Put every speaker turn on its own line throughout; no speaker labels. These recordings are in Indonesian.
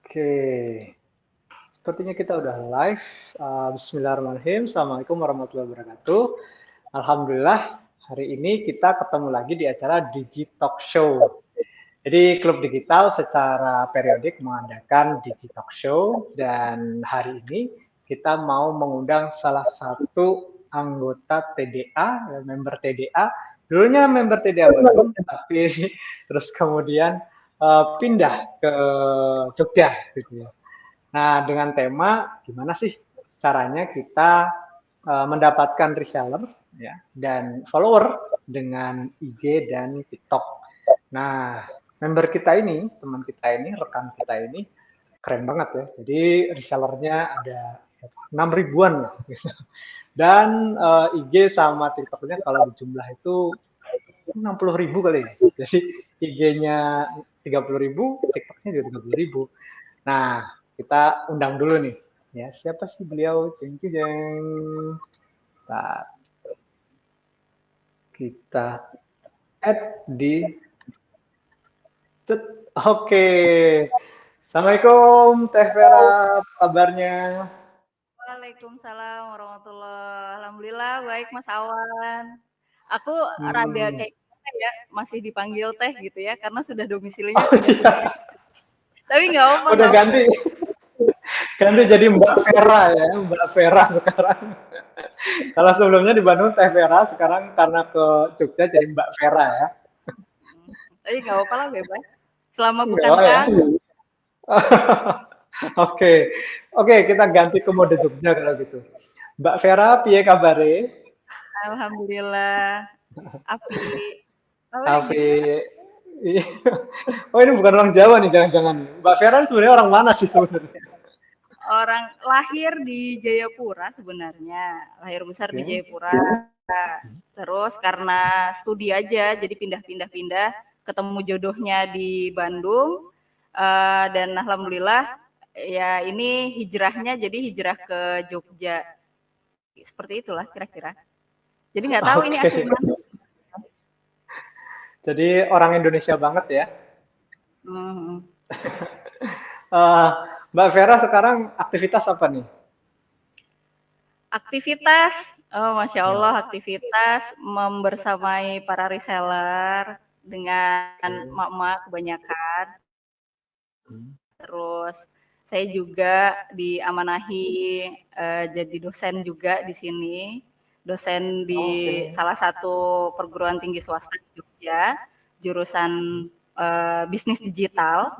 Oke, sepertinya kita udah live. Bismillahirrahmanirrahim. Assalamualaikum warahmatullahi wabarakatuh. Alhamdulillah, hari ini kita ketemu lagi di acara Digitalk Show. Jadi, Klub Digital secara periodik mengadakan Digitalk Show dan hari ini kita mau mengundang salah satu anggota TDA, member TDA. Dulunya member TDA Bandung, tapi terus kemudian pindah ke Jogja gitu ya. Nah, dengan tema gimana sih caranya kita mendapatkan reseller ya dan follower dengan IG dan TikTok. Nah, member kita ini, teman kita ini, rekan kita ini keren banget ya. Jadi resellernya ada 6 ribuan lah. Gitu. Dan IG sama TikToknya kalau dijumlah itu 60.000 kali ya. Jadi IG-nya 30.000, TikToknya juga 30.000. Nah, kita undang dulu nih. Ya, siapa sih beliau? Ceng ceng. Nah, kita add di Oke. Assalamualaikum Teh Vera, apa kabarnya?
Waalaikumsalam warahmatullahi. Alhamdulillah baik Mas Awan. Aku rada
Hmm.
kayak ya masih dipanggil Teh gitu ya karena sudah domisilinya
Oh
pindah.
iya,
Tapi nggak apa
udah
nggak apa.
ganti. Ganti jadi Mbak Vera ya, Mbak Vera sekarang. Kalau sebelumnya di Bandung Teh Vera, sekarang karena ke Jogja jadi Mbak Vera ya.
Tapi nggak apa lah bebas. Selama
Enggak
bukan
apa ya.
Kang.
Oke, oke kita ganti ke mode Jogja kalau gitu. Mbak Vera, piye kabare?
Alhamdulillah. Api. Apa
Afi,
gimana?
iya. Oh ini bukan orang Jawa nih, jangan-jangan. Mbak Vera sebenarnya orang mana sih sebenarnya?
Orang lahir di Jayapura sebenarnya. Lahir besar di
Oke.
Jayapura. Terus karena studi aja jadi pindah-pindah ketemu jodohnya di Bandung dan alhamdulillah ya ini hijrahnya jadi hijrah ke Jogja seperti itulah kira-kira. Jadi nggak tahu ini
Oke.
asli mana.
Jadi orang Indonesia banget ya.
Hmm.
Eh, Mbak Vera sekarang aktivitas apa nih?
Aktivitas, oh Masya
Ya.
Allah aktivitas membersamai para reseller dengan
Oke.
mak-mak kebanyakan.
Hmm.
Terus saya juga diamanahi jadi dosen juga di sini, dosen di
Oke.
salah satu perguruan tinggi swasta di Jogja, jurusan bisnis digital.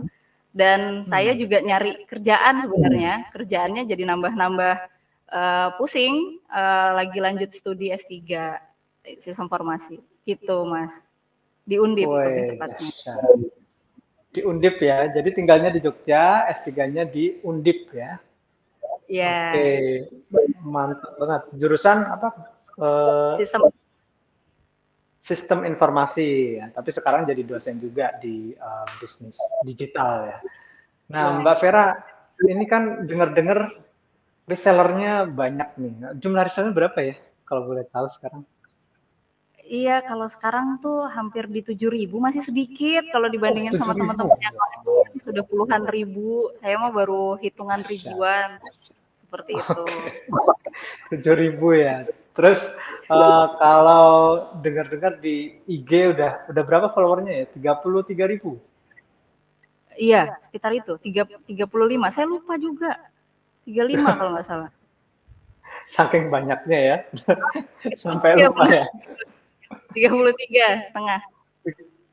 Dan saya juga nyari kerjaan sebenarnya, kerjaannya jadi nambah-nambah pusing, lagi lanjut studi S3 sistem informasi, gitu Mas. Di Undip lebih
Woi,
tepatnya.
di Undip ya. Jadi tinggalnya di Jogja, S3-nya di Undip ya. Oke,
Ya,
mantap banget. Jurusan apa?
sistem
Sistem informasi ya. Tapi sekarang jadi dosen juga di bisnis digital ya. Nah,
ya.
Mbak Vera, ini kan dengar-dengar resellernya banyak nih. Jumlah reseller berapa ya? Kalau boleh tahu sekarang?
Iya, kalau sekarang tuh hampir di 7.000 masih sedikit kalau
Oh,
dibandingin sama
7.000.
teman-teman yang lain sudah puluhan ribu. Saya mah baru hitungan
Masya
ribuan seperti itu.
Allah. 7.000 ya. Terus kalau dengar-dengar di IG udah berapa followernya ya? 33.000.
Iya, sekitar itu 35. Saya lupa juga. 35 kalau nggak salah.
Saking banyaknya ya. Sampai
Iya
lupa
benar.
ya.
33,5.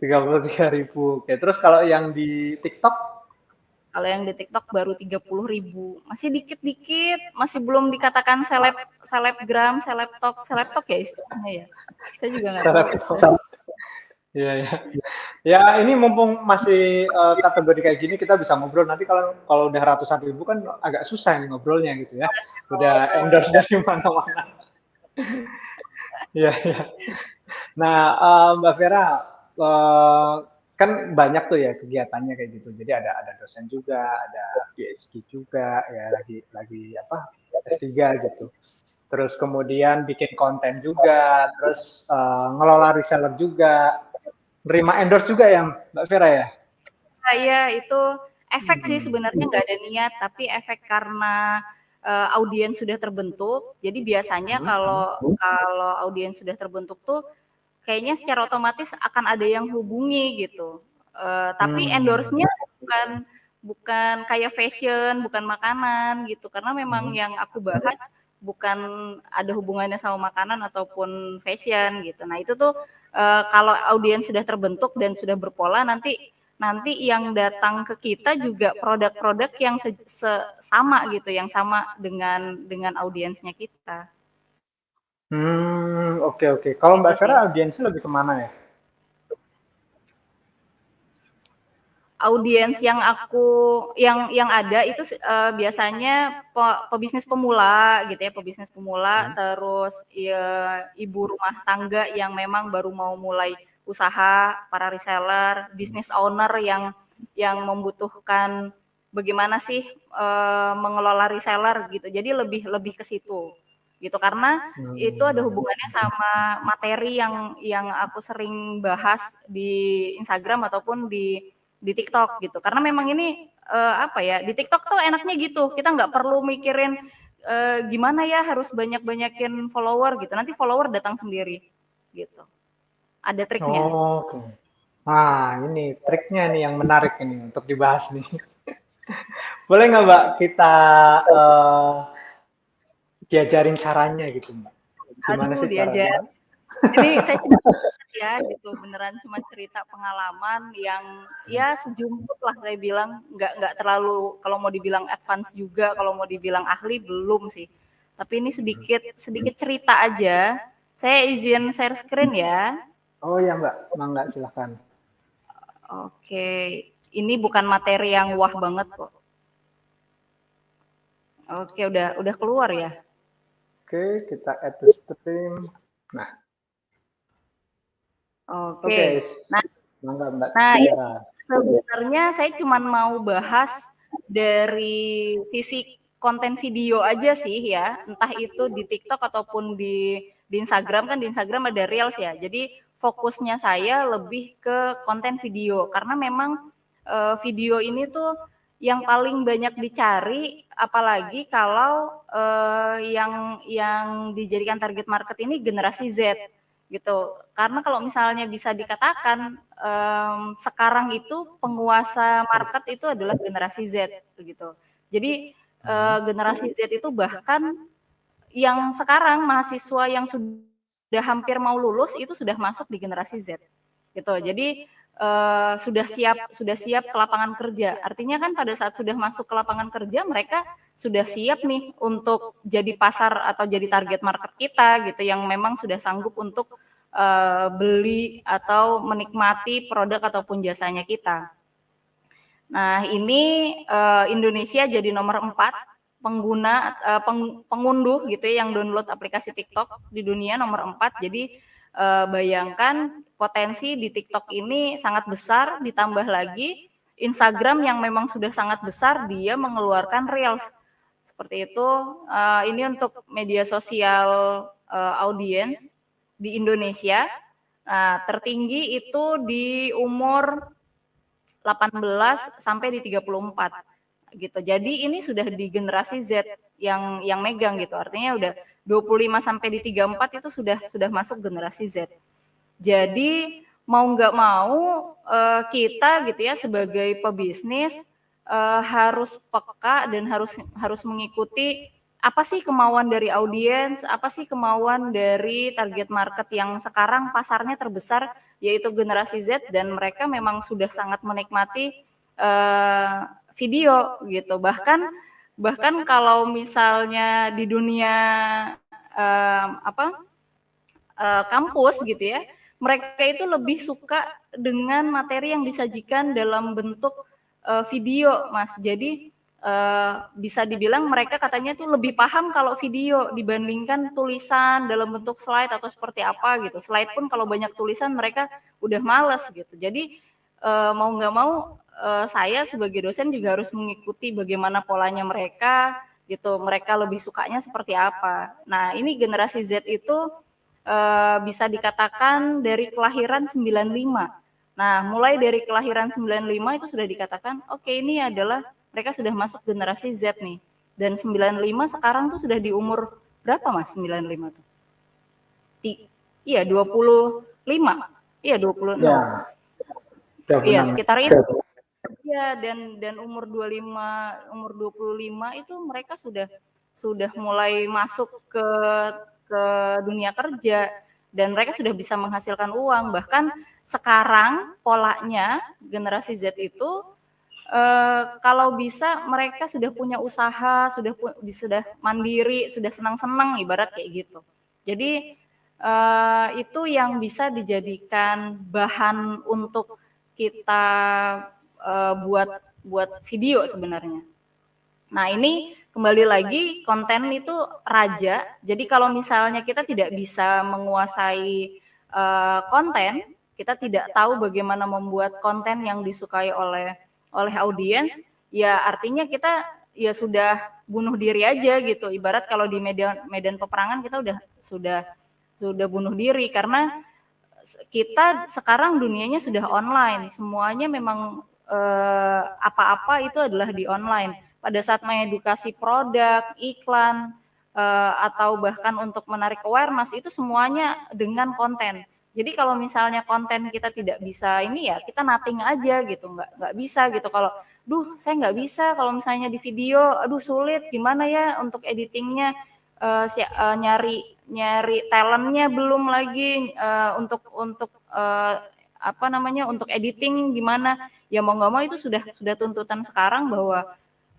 33.000. Oke, terus kalau yang di TikTok?
Kalau yang di TikTok baru 30.000. Masih dikit-dikit, masih belum dikatakan selebgram, selebtok ya istilahnya ya. Saya juga nggak tahu.
Iya, ya. Ya, ini mumpung masih kategori kayak gini kita bisa ngobrol. Nanti kalau udah ratusan ribu kan agak susah nih ngobrolnya gitu ya. Udah endorse dari mana-mana. Iya, iya. Nah, Mbak Vera, kan banyak tuh ya kegiatannya kayak gitu. Jadi ada dosen juga, ada PhD juga, ya lagi apa S3 gitu. Terus kemudian bikin konten juga, terus ngelola reseller juga, nerima endorse juga ya Mbak Vera ya?
Iya, itu efek sih sebenarnya, nggak ada niat, tapi efek karena audiens sudah terbentuk. Jadi biasanya kalau audiens sudah terbentuk tuh kayaknya secara otomatis akan ada yang hubungi gitu. Tapi endorse-nya bukan bukan kayak fashion, bukan makanan gitu. Karena memang yang aku bahas bukan ada hubungannya sama makanan ataupun fashion gitu. Nah, itu tuh kalau audiens sudah terbentuk dan sudah berpola, nanti yang datang ke kita juga produk-produk yang sama gitu, yang sama dengan audiensnya kita.
Oke oke. Kalau
Gitu
Mbak
sih.
Vera audiensnya lebih kemana ya?
Audiens yang ada itu biasanya pebisnis pemula gitu ya, pebisnis pemula, terus ya, ibu rumah tangga yang memang baru mau mulai usaha, para reseller, business owner yang membutuhkan bagaimana sih mengelola reseller gitu. Jadi lebih ke situ gitu, karena itu ada hubungannya sama materi yang aku sering bahas di Instagram ataupun di TikTok gitu. Karena memang ini apa ya, di TikTok tuh enaknya gitu. Kita nggak perlu mikirin gimana ya harus banyak-banyakin follower gitu. Nanti follower datang sendiri gitu. Ada triknya.
Oke. Nah, ini triknya nih yang menarik ini untuk dibahas nih. Boleh nggak Mbak kita diajarin caranya gitu Mbak? Gimana
Aduh,
sih
diajar.
caranya?
Ini saya cuma ya gitu, beneran cuma cerita pengalaman yang ya sejumput lah saya bilang, nggak terlalu, kalau mau dibilang advance juga, kalau mau dibilang ahli belum sih. Tapi ini sedikit cerita aja. Saya izin share screen ya.
Oh ya Mbak, mangga silahkan.
Oke, ini bukan materi yang wah banget kok. Oke, udah keluar ya.
Oke, kita add to stream. Nah,
Oke.
oke.
Nah,
Mangga Mbak
ini
Vera.
sebenarnya saya cuma mau bahas dari sisi konten video aja sih ya, entah itu di TikTok ataupun di Instagram. Kan di Instagram ada Reels ya. Jadi fokusnya saya lebih ke konten video karena memang video ini tuh yang paling banyak dicari, apalagi kalau yang dijadikan target market ini generasi Z gitu. Karena kalau misalnya bisa dikatakan sekarang itu penguasa market itu adalah generasi Z gitu. Jadi generasi Z itu bahkan yang sekarang mahasiswa yang sudah hampir mau lulus itu sudah masuk di generasi Z gitu. Jadi sudah siap ke lapangan kerja. Artinya kan pada saat sudah masuk ke lapangan kerja mereka sudah siap nih untuk jadi pasar atau jadi target market kita gitu, yang memang sudah sanggup untuk beli atau menikmati produk ataupun jasanya kita. Nah, ini Indonesia jadi nomor 4 pengguna pengunduh gitu ya yang download aplikasi TikTok di dunia, nomor 4. Jadi bayangkan potensi di TikTok ini sangat besar, ditambah lagi Instagram yang memang sudah sangat besar, dia mengeluarkan Reels. Seperti itu. Ini untuk media sosial audiens di Indonesia. Nah, tertinggi itu di umur 18 sampai di 34 gitu. Jadi ini sudah di generasi Z yang megang gitu. Artinya udah 25 sampai di 34 itu sudah masuk generasi Z. Jadi mau nggak mau kita gitu ya sebagai pebisnis harus peka dan harus mengikuti apa sih kemauan dari audiens, apa sih kemauan dari target market yang sekarang pasarnya terbesar yaitu generasi Z, dan mereka memang sudah sangat menikmati video gitu. Bahkan kalau misalnya di dunia kampus gitu ya, mereka itu lebih suka dengan materi yang disajikan dalam bentuk video, Mas. Jadi bisa dibilang mereka katanya tuh lebih paham kalau video dibandingkan tulisan dalam bentuk slide atau seperti apa gitu. Slide pun kalau banyak tulisan mereka udah males gitu. Jadi mau nggak mau saya sebagai dosen juga harus mengikuti bagaimana polanya mereka gitu. Mereka lebih sukanya seperti apa. Nah, ini generasi Z itu bisa dikatakan dari kelahiran 95. Nah, mulai dari kelahiran 95 itu sudah dikatakan, oke, ini adalah mereka sudah masuk generasi Z nih. Dan 95 sekarang tuh sudah di umur berapa Mas 95 tuh? Iya, 25. Iya, 26.
Ya, udah
Iya,
menang.
sekitar itu. Iya, dan umur 25, umur 25 itu mereka sudah mulai masuk ke dunia kerja dan mereka sudah bisa menghasilkan uang. Bahkan sekarang polanya generasi Z itu kalau bisa mereka sudah punya usaha, sudah mandiri, sudah senang-senang ibarat kayak gitu. Jadi itu yang bisa dijadikan bahan untuk kita buat video sebenarnya. Nah, ini kembali lagi konten itu raja. Jadi kalau misalnya kita tidak bisa menguasai konten, kita tidak tahu bagaimana membuat konten yang disukai oleh audiens, ya artinya kita ya sudah bunuh diri aja gitu. Ibarat kalau di medan peperangan kita sudah bunuh diri karena kita sekarang dunianya sudah online, semuanya memang apa-apa itu adalah di online. Pada saat mengedukasi produk, iklan, atau bahkan untuk menarik awareness itu semuanya dengan konten. Jadi kalau misalnya konten kita tidak bisa ini ya kita nothing aja gitu, nggak bisa gitu. Kalau, saya nggak bisa kalau misalnya di video, aduh sulit gimana ya untuk editingnya, nyari nyari talentnya belum lagi untuk apa namanya untuk editing gimana ya mau nggak mau itu sudah tuntutan sekarang bahwa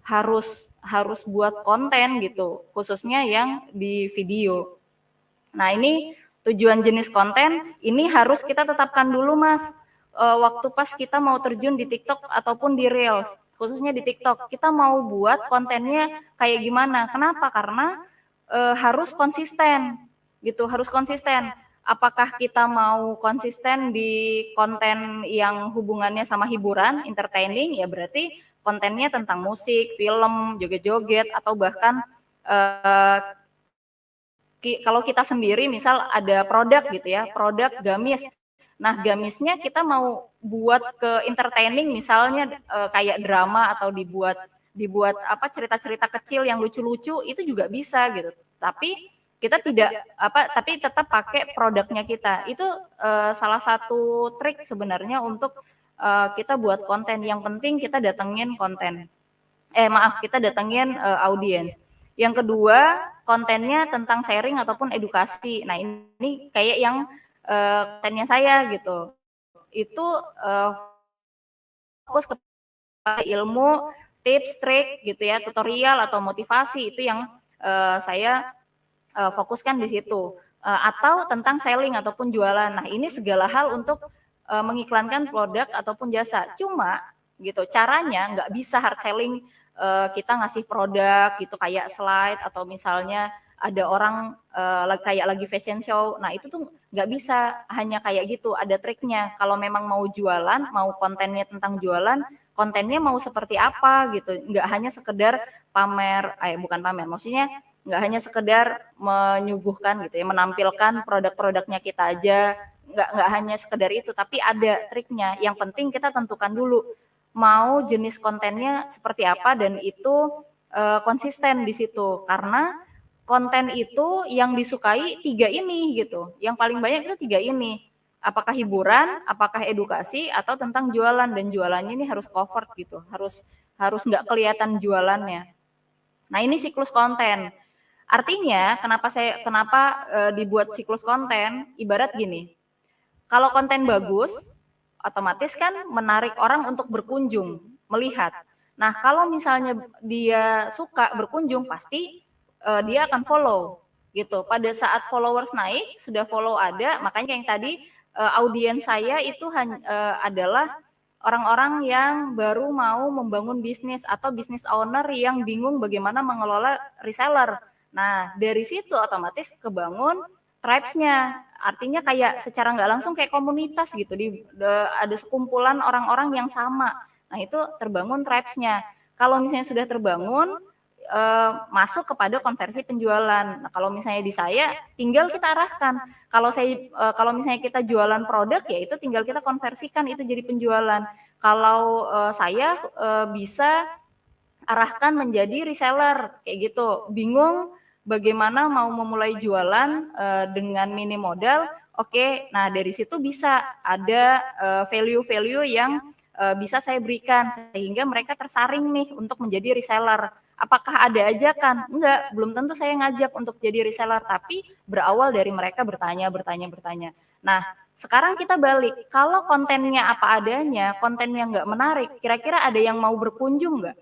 harus buat konten gitu khususnya yang di video. Nah ini tujuan jenis konten ini harus kita tetapkan dulu Mas waktu pas kita mau terjun di TikTok ataupun di Reels khususnya di TikTok kita mau buat kontennya kayak gimana kenapa karena harus konsisten gitu, harus konsisten. Apakah kita mau konsisten di konten yang hubungannya sama hiburan, entertaining, ya berarti kontennya tentang musik, film, joget-joget, atau bahkan kalau kita sendiri misal ada produk gitu ya, produk gamis. Nah, gamisnya kita mau buat ke entertaining misalnya kayak drama atau dibuat apa cerita-cerita kecil yang lucu-lucu itu juga bisa gitu. Tapi kita tapi tetap pakai produknya kita. Itu salah satu trik sebenarnya untuk kita buat konten. Yang penting kita datengin konten. Kita datengin audiens. Yang kedua, kontennya tentang sharing ataupun edukasi. Nah, ini kayak yang kontennya saya gitu. Itu fokus kepada ilmu, tips, trik gitu ya, tutorial atau motivasi itu yang saya fokuskan di situ. Atau tentang selling ataupun jualan. Nah, ini segala hal untuk mengiklankan produk ataupun jasa. Cuma gitu, caranya nggak bisa hard selling kita ngasih produk gitu kayak slide atau misalnya ada orang kayak lagi fashion show. Nah, itu tuh nggak bisa hanya kayak gitu, ada triknya. Kalau memang mau jualan, mau kontennya tentang jualan, kontennya mau seperti apa gitu. Nggak hanya sekedar pamer, bukan pamer, maksudnya nggak hanya sekedar menyuguhkan gitu ya, menampilkan produk-produknya kita aja, nggak hanya sekedar itu, tapi ada triknya. Yang penting kita tentukan dulu mau jenis kontennya seperti apa dan itu konsisten di situ karena konten itu yang disukai 3 ini gitu. Yang paling banyak itu 3 ini. Apakah hiburan, apakah edukasi atau tentang jualan dan jualannya ini harus covered gitu. Harus nggak kelihatan jualannya. Nah, ini siklus konten. Artinya kenapa dibuat siklus konten ibarat gini. Kalau konten bagus, otomatis kan menarik orang untuk berkunjung, melihat. Nah, kalau misalnya dia suka berkunjung, pasti dia akan follow gitu. Pada saat followers naik, sudah follow ada, makanya yang tadi audiens saya itu adalah orang-orang yang baru mau membangun bisnis atau bisnis owner yang bingung bagaimana mengelola reseller. Nah, dari situ otomatis kebangun tribes-nya. Artinya kayak secara nggak langsung kayak komunitas gitu. Ada sekumpulan orang-orang yang sama. Nah, itu terbangun tribes-nya. Kalau misalnya sudah terbangun, masuk kepada konversi penjualan. Nah, kalau misalnya di saya tinggal kita arahkan. Kalau misalnya kita jualan produk ya itu tinggal kita konversikan itu jadi penjualan. Kalau saya bisa arahkan menjadi reseller kayak gitu. Bingung bagaimana mau memulai jualan dengan minim modal. Oke, nah dari situ bisa ada value-value yang bisa saya berikan sehingga mereka tersaring nih untuk menjadi reseller. Apakah ada ajakan? Enggak, belum tentu saya ngajak untuk jadi reseller, tapi berawal dari mereka bertanya. Nah, sekarang kita balik, kalau kontennya apa adanya, kontennya nggak menarik, kira-kira ada yang mau berkunjung nggak?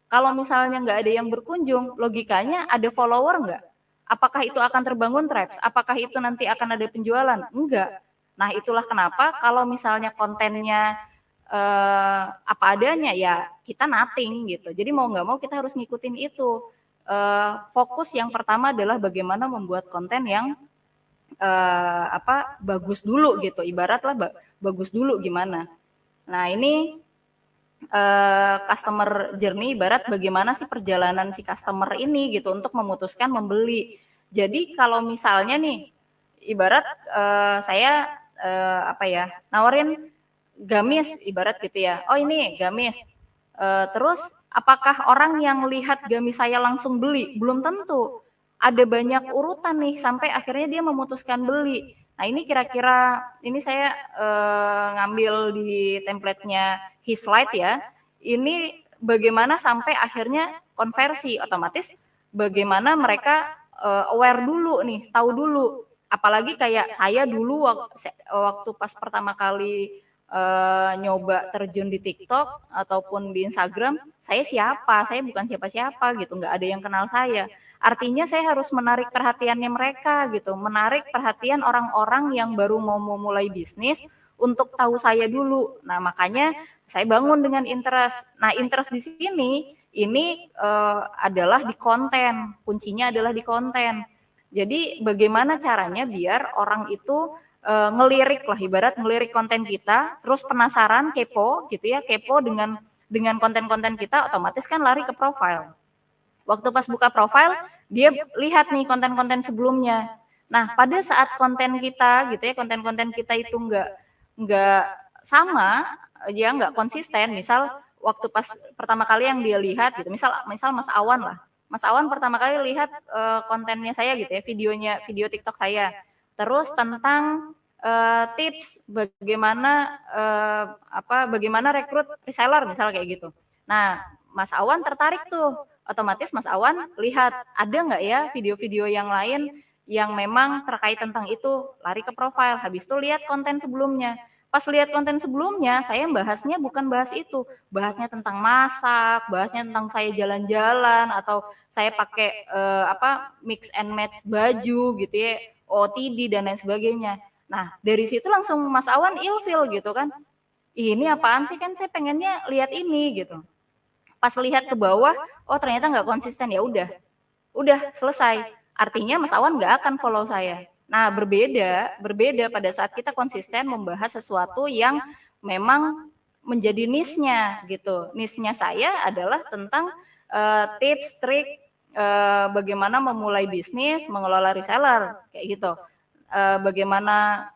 Kalau misalnya nggak ada yang berkunjung, logikanya ada follower nggak? Apakah itu akan terbangun traps? Apakah itu nanti akan ada penjualan? Enggak. Nah, itulah kenapa kalau misalnya kontennya apa adanya ya kita nothing gitu. Jadi mau nggak mau kita harus ngikutin itu. Fokus yang pertama adalah bagaimana membuat konten yang bagus dulu gitu. Ibaratlah bagus dulu gimana. Nah, ini customer journey ibarat bagaimana sih perjalanan si customer ini gitu untuk memutuskan membeli. Jadi kalau misalnya nih ibarat saya nawarin gamis ibarat gitu ya. Oh ini gamis. Terus apakah orang yang lihat gamis saya langsung beli? Belum tentu. Ada banyak urutan nih sampai akhirnya dia memutuskan beli. Nah ini kira-kira ini saya ngambil di template-nya Hislight ya. Ini bagaimana sampai akhirnya konversi otomatis bagaimana mereka aware dulu nih, tahu dulu. Apalagi kayak saya dulu waktu pas pertama kali nyoba terjun di TikTok ataupun di Instagram, saya siapa? Saya bukan siapa-siapa gitu, nggak ada yang kenal saya. Artinya saya harus menarik perhatiannya mereka gitu, menarik perhatian orang-orang yang baru mau memulai bisnis untuk tahu saya dulu. Nah, makanya saya bangun dengan interest. Nah, interest di sini ini adalah di konten. Kuncinya adalah di konten. Jadi bagaimana caranya biar orang itu ngelirik lah, ibarat ngelirik konten kita, terus penasaran, kepo gitu ya, kepo dengan konten-konten kita, otomatis kan lari ke profile. Waktu pas buka profile, dia lihat nih konten-konten sebelumnya. Nah, pada saat konten kita gitu ya, konten-konten kita itu nggak sama, ya nggak konsisten. Misal waktu pas pertama kali yang dia lihat gitu, misal Mas Awan lah. Mas Awan pertama kali lihat kontennya saya gitu ya, video TikTok saya. Terus tentang tips bagaimana rekrut reseller misal kayak gitu. Nah, Mas Awan tertarik tuh, otomatis Mas Awan lihat ada nggak ya video-video yang lain yang memang terkait tentang itu, lari ke profile, habis itu lihat konten sebelumnya. Pas lihat konten sebelumnya, saya bahasnya bukan bahas itu, bahasnya tentang masak, bahasnya tentang saya jalan-jalan atau saya pakai mix and match baju gitu ya, OOTD dan lain sebagainya. Nah, dari situ langsung Mas Awan ilfil gitu kan. Ini apaan sih, kan saya pengennya lihat ini gitu. Pas lihat ke bawah, oh ternyata nggak konsisten, ya udah selesai. Artinya Mas Awan nggak akan follow saya. Nah, berbeda pada saat kita konsisten membahas sesuatu yang memang menjadi niche-nya gitu. Niche-nya saya adalah tentang tips, trik bagaimana memulai bisnis, mengelola reseller kayak gitu. Bagaimana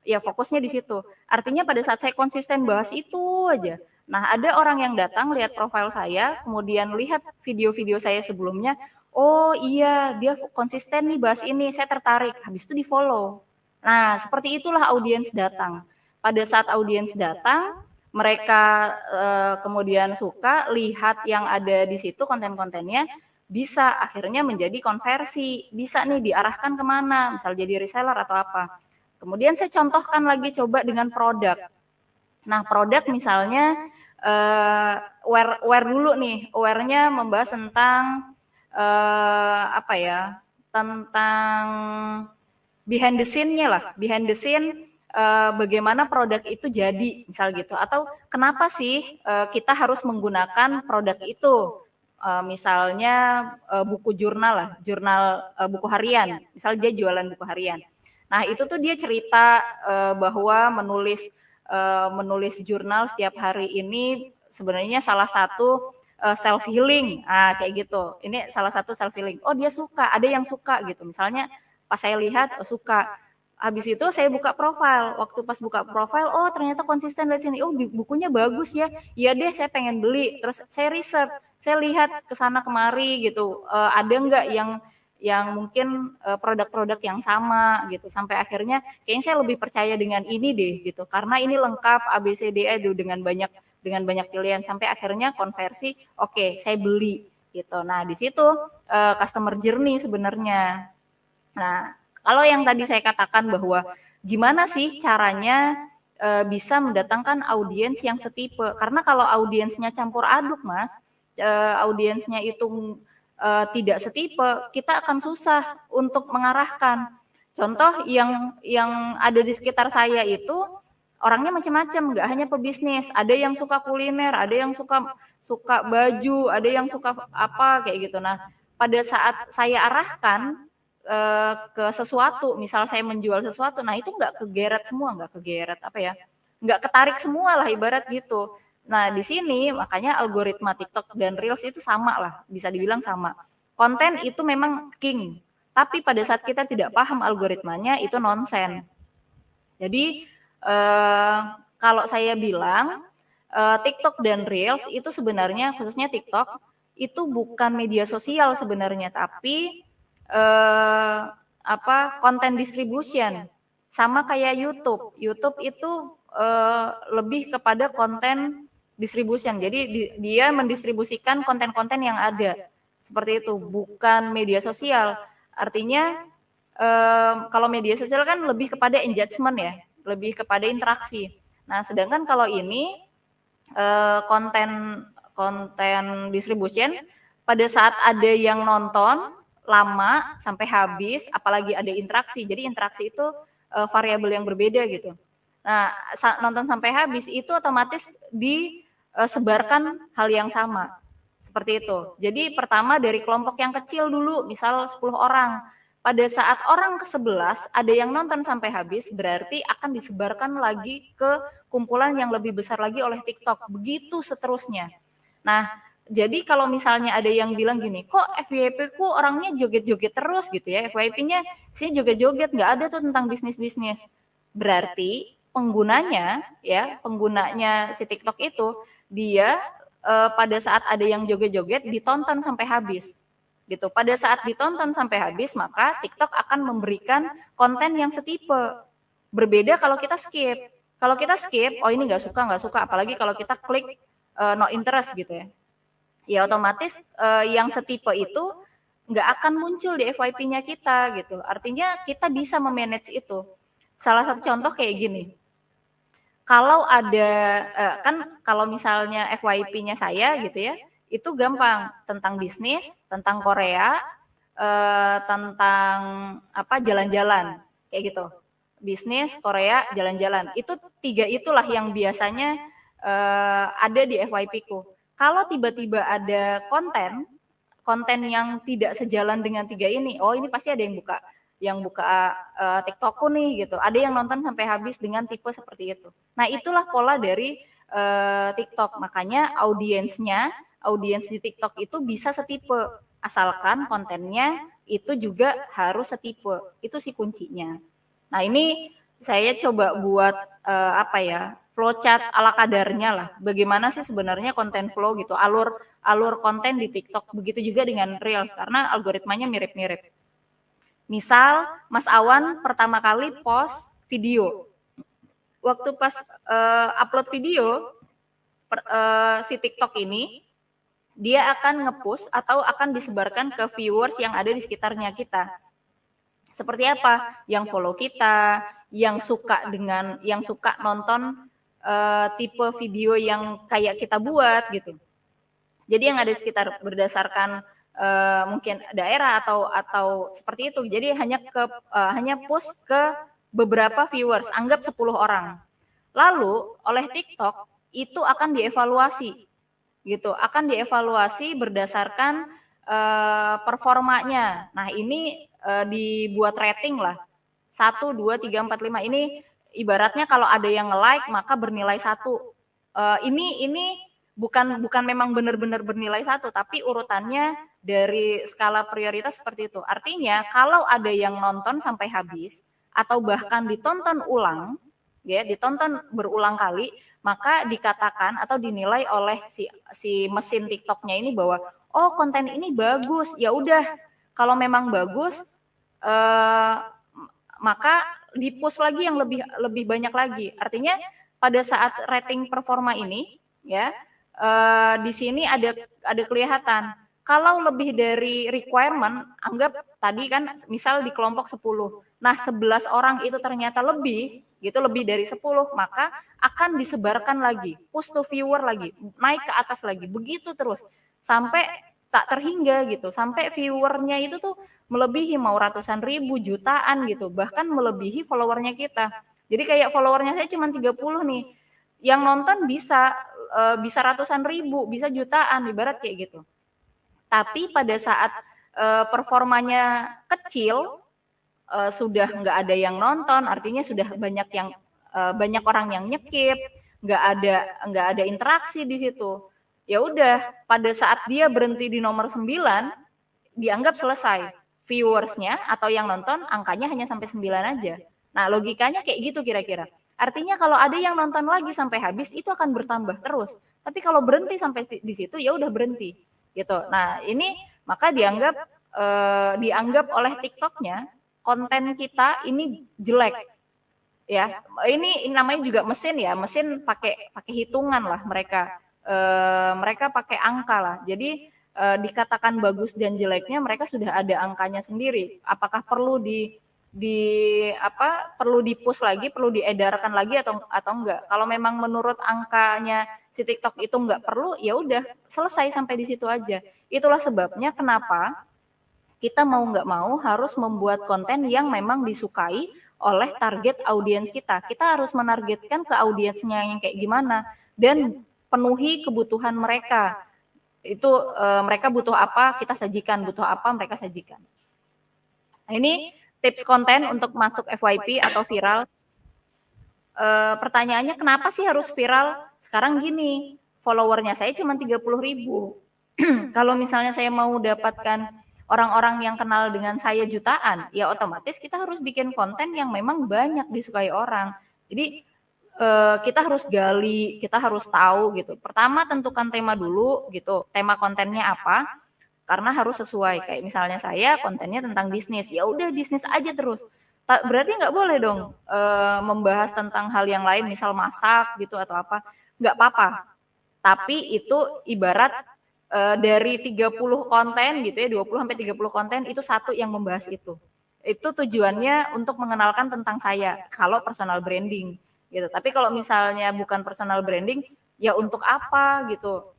ya fokusnya di situ. Artinya pada saat saya konsisten bahas itu aja. Nah, ada orang yang datang lihat profil saya, kemudian lihat video-video saya sebelumnya, oh iya dia konsisten nih bahas ini, saya tertarik, habis itu di-follow. Nah, seperti itulah audiens datang. Pada saat audiens datang, mereka kemudian suka lihat yang ada di situ konten-kontennya, bisa akhirnya menjadi konversi, bisa nih diarahkan kemana, misal jadi reseller atau apa. Kemudian saya contohkan lagi coba dengan produk. Nah, produk misalnya aware dulu nih, aware-nya membahas tentang tentang behind the scene-nya lah, behind the scene bagaimana produk itu jadi, misal gitu. Atau kenapa sih kita harus menggunakan produk itu? Misalnya buku jurnal lah, jurnal buku harian. Misal dia jualan buku harian. Nah, itu tuh dia cerita bahwa menulis jurnal setiap hari ini sebenarnya salah satu self healing, kayak gitu. Ini salah satu self healing. Oh dia suka, ada yang suka gitu. Misalnya pas saya lihat suka, habis itu saya buka profil. Waktu pas buka profil, oh ternyata konsisten dari sini. Oh bukunya bagus ya. Iya deh, saya pengen beli. Terus saya research, saya lihat ke sana kemari gitu. Ada nggak yang mungkin produk-produk yang sama gitu. Sampai akhirnya kayaknya saya lebih percaya dengan ini deh gitu. Karena ini lengkap ABCDE dengan banyak pilihan, sampai akhirnya konversi, oke, saya beli gitu. Nah, di situ customer journey sebenarnya. Nah, kalau yang tadi saya katakan bahwa gimana sih caranya bisa mendatangkan audiens yang setipe, karena kalau audiensnya campur aduk, Mas, audiensnya itu tidak setipe, kita akan susah untuk mengarahkan. Contoh yang ada di sekitar saya itu orangnya macam-macam, nggak hanya pebisnis, ada yang suka kuliner, ada yang suka suka baju, ada yang suka apa kayak gitu. Nah, pada saat saya arahkan ke sesuatu, misal saya menjual sesuatu, nah itu nggak kegeret semua, nggak kegeret apa ya, nggak ketarik semua lah ibarat gitu. Nah di sini makanya algoritma TikTok dan Reels itu sama lah, bisa dibilang sama. Konten itu memang king, tapi pada saat kita tidak paham algoritmanya itu nonsen. Jadi kalau saya bilang TikTok dan Reels itu sebenarnya, khususnya TikTok, itu bukan media sosial sebenarnya, tapi konten distribution. Sama kayak YouTube. YouTube itu lebih kepada konten distribution. Jadi dia mendistribusikan konten-konten yang ada. Seperti itu, bukan media sosial. Artinya kalau media sosial kan lebih kepada engagement ya, lebih kepada interaksi. Nah, sedangkan kalau ini konten konten distribution, pada saat ada yang nonton lama sampai habis, apalagi ada interaksi. Jadi interaksi itu variabel yang berbeda gitu. Nah, nonton sampai habis itu otomatis disebarkan hal yang sama. Seperti itu. Jadi pertama dari kelompok yang kecil dulu, misal 10 orang. Pada saat orang ke-11 ada yang nonton sampai habis, berarti akan disebarkan lagi ke kumpulan yang lebih besar lagi oleh TikTok. Begitu seterusnya. Nah, jadi kalau misalnya ada yang bilang gini, kok FYP ku orangnya joget-joget terus gitu ya, FYP-nya sih joget-joget, nggak ada tuh tentang bisnis-bisnis. Berarti penggunanya si TikTok itu, dia pada saat ada yang joget-joget ditonton sampai habis gitu. Pada saat ditonton sampai habis, maka TikTok akan memberikan konten yang setipe. Berbeda kalau kita skip. Kalau kita skip, oh ini nggak suka, apalagi kalau kita klik no interest gitu ya. Ya otomatis yang setipe itu nggak akan muncul di FYP-nya kita gitu. Artinya kita bisa memanage itu. Salah satu contoh kayak gini. Kalau ada kalau misalnya FYP-nya saya gitu ya, itu gampang tentang bisnis, tentang Korea, tentang jalan-jalan kayak gitu. Bisnis, Korea, jalan-jalan. Itu 3 itulah yang biasanya ada di FYP-ku. Kalau tiba-tiba ada konten yang tidak sejalan dengan 3 ini, oh ini pasti ada yang buka TikTokku nih gitu. Ada yang nonton sampai habis dengan tipe seperti itu. Nah, itulah pola dari TikTok. Makanya audiens di TikTok itu bisa setipe, asalkan kontennya itu juga harus setipe. Itu sih kuncinya. Nah, ini saya coba buat flowchart ala kadarnya lah. Bagaimana sih sebenarnya konten flow gitu, alur konten di TikTok. Begitu juga dengan Reels karena algoritmanya mirip-mirip. Misal Mas Awan pertama kali post video. Waktu pas upload video si TikTok ini, dia akan nge-push atau akan disebarkan ke viewers yang ada di sekitarnya kita. Seperti apa? Yang follow kita, yang suka nonton tipe video yang kayak kita buat gitu. Jadi yang ada di sekitar berdasarkan mungkin daerah atau seperti itu. Jadi hanya push ke beberapa viewers, anggap 10 orang. Lalu oleh TikTok itu akan dievaluasi gitu, akan dievaluasi berdasarkan performanya. Nah, ini dibuat rating lah. 1, 2, 3, 4, 5 ini ibaratnya kalau ada yang nge-like maka bernilai 1. Ini bukan memang benar-benar bernilai 1, tapi urutannya dari skala prioritas seperti itu. Artinya kalau ada yang nonton sampai habis atau bahkan ditonton ulang, ya, ditonton berulang kali, maka dikatakan atau dinilai oleh si mesin TikTok-nya ini bahwa oh konten ini bagus. Ya udah, kalau memang bagus maka di-push lagi yang lebih banyak lagi. Artinya pada saat rating performa ini ya di sini ada kelihatan kalau lebih dari requirement, anggap tadi kan misal di kelompok 10. Nah, 11 orang itu ternyata lebih dari 10, maka akan disebarkan lagi, push to viewer lagi, naik ke atas lagi, begitu terus sampai tak terhingga gitu, sampai viewernya itu tuh melebihi mau ratusan ribu, jutaan gitu, bahkan melebihi followernya kita. Jadi kayak followernya saya cuma 30 nih, yang nonton bisa ratusan ribu, bisa jutaan, ibarat kayak gitu. Tapi pada saat performanya kecil, sudah nggak ada yang nonton, artinya sudah banyak orang yang nyekip, nggak ada interaksi di situ. Ya udah, pada saat dia berhenti di nomor 9, dianggap selesai. Viewersnya atau yang nonton angkanya hanya sampai 9 aja. Nah, logikanya kayak gitu kira-kira. Artinya kalau ada yang nonton lagi sampai habis itu akan bertambah terus. Tapi kalau berhenti sampai di situ ya udah berhenti gitu. Nah, ini maka dianggap oleh TikToknya konten kita ini jelek ya. Ini namanya juga mesin ya, mesin pakai hitungan lah mereka pakai angka lah. Jadi dikatakan bagus dan jeleknya mereka sudah ada angkanya sendiri. Apakah perlu perlu di-push lagi, perlu diedarkan lagi atau enggak? Kalau memang menurut angkanya si TikTok itu enggak perlu, ya udah selesai sampai di situ aja. Itulah sebabnya kenapa kita mau nggak mau harus membuat konten yang memang disukai oleh target audiens kita. Kita harus menargetkan ke audiensnya yang kayak gimana dan penuhi kebutuhan mereka. Itu mereka butuh apa, kita sajikan, butuh apa, mereka sajikan. Nah, ini tips konten untuk masuk FYP atau viral. Pertanyaannya kenapa sih harus viral? Sekarang gini, followernya saya cuma 30.000. Kalau misalnya saya mau dapatkan orang-orang yang kenal dengan saya jutaan, ya otomatis kita harus bikin konten yang memang banyak disukai orang. Jadi kita harus gali, kita harus tahu gitu. Pertama tentukan tema dulu gitu, tema kontennya apa, karena harus sesuai. Kayak misalnya saya kontennya tentang bisnis, ya udah bisnis aja terus. Berarti nggak boleh dong membahas tentang hal yang lain, misal masak gitu atau apa, nggak apa-apa. Tapi itu ibarat dari 30 konten gitu ya, 20 sampai 30 konten itu satu yang membahas itu. Itu tujuannya untuk mengenalkan tentang saya kalau personal branding gitu. Tapi kalau misalnya bukan personal branding, ya untuk apa gitu?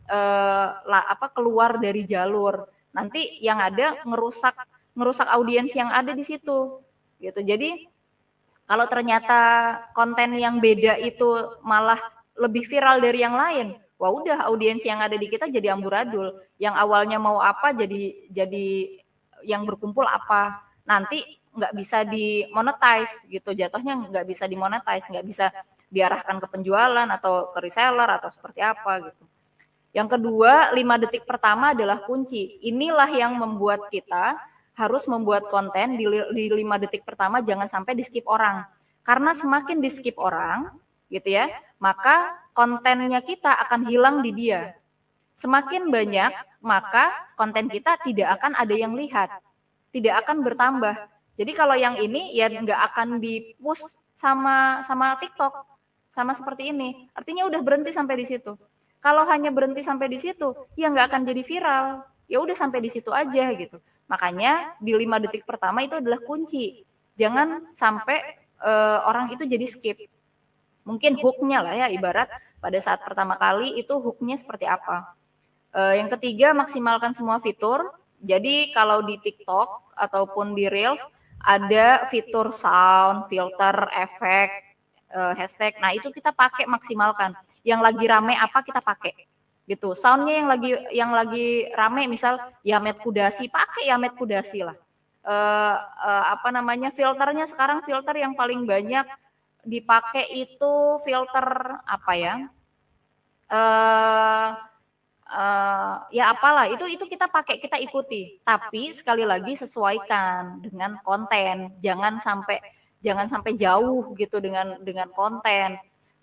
Keluar dari jalur. Nanti yang ada ngerusak audiens yang ada di situ gitu. Jadi kalau ternyata konten yang beda itu malah lebih viral dari yang lain, wah udah audiens yang ada di kita jadi amburadul. Yang awalnya mau apa jadi yang berkumpul apa. Nanti nggak bisa dimonetize gitu, jatuhnya nggak bisa dimonetize, nggak bisa diarahkan ke penjualan atau ke reseller atau seperti apa gitu. Yang kedua, 5 detik pertama adalah kunci. Inilah yang membuat kita harus membuat konten di 5 detik pertama jangan sampai di skip orang. Karena semakin di skip orang, gitu ya, maka kontennya kita akan hilang di dia. Semakin banyak, maka konten kita tidak akan ada yang lihat. Tidak akan bertambah. Jadi kalau yang ini ya nggak akan di-push sama TikTok. Sama seperti ini. Artinya udah berhenti sampai di situ. Kalau hanya berhenti sampai di situ, ya nggak akan jadi viral. Ya udah sampai di situ aja gitu. Makanya di 5 detik pertama itu adalah kunci. Jangan sampai orang itu jadi skip. Mungkin hook-nya lah ya, ibarat pada saat pertama kali itu hook-nya seperti apa. Yang ketiga, maksimalkan semua fitur. Jadi kalau di TikTok ataupun di Reels ada fitur sound, filter, efek, hashtag. Nah itu kita pakai maksimalkan. Yang lagi rame apa kita pakai gitu. Soundnya yang lagi rame misal Yamet Kudasi, pakai Yamet Kudasi lah. Filternya sekarang filter yang paling banyak dipakai itu filter apa ya? ya apalah itu kita pakai, kita ikuti. Tapi sekali lagi sesuaikan dengan konten, jangan sampai jauh gitu dengan konten.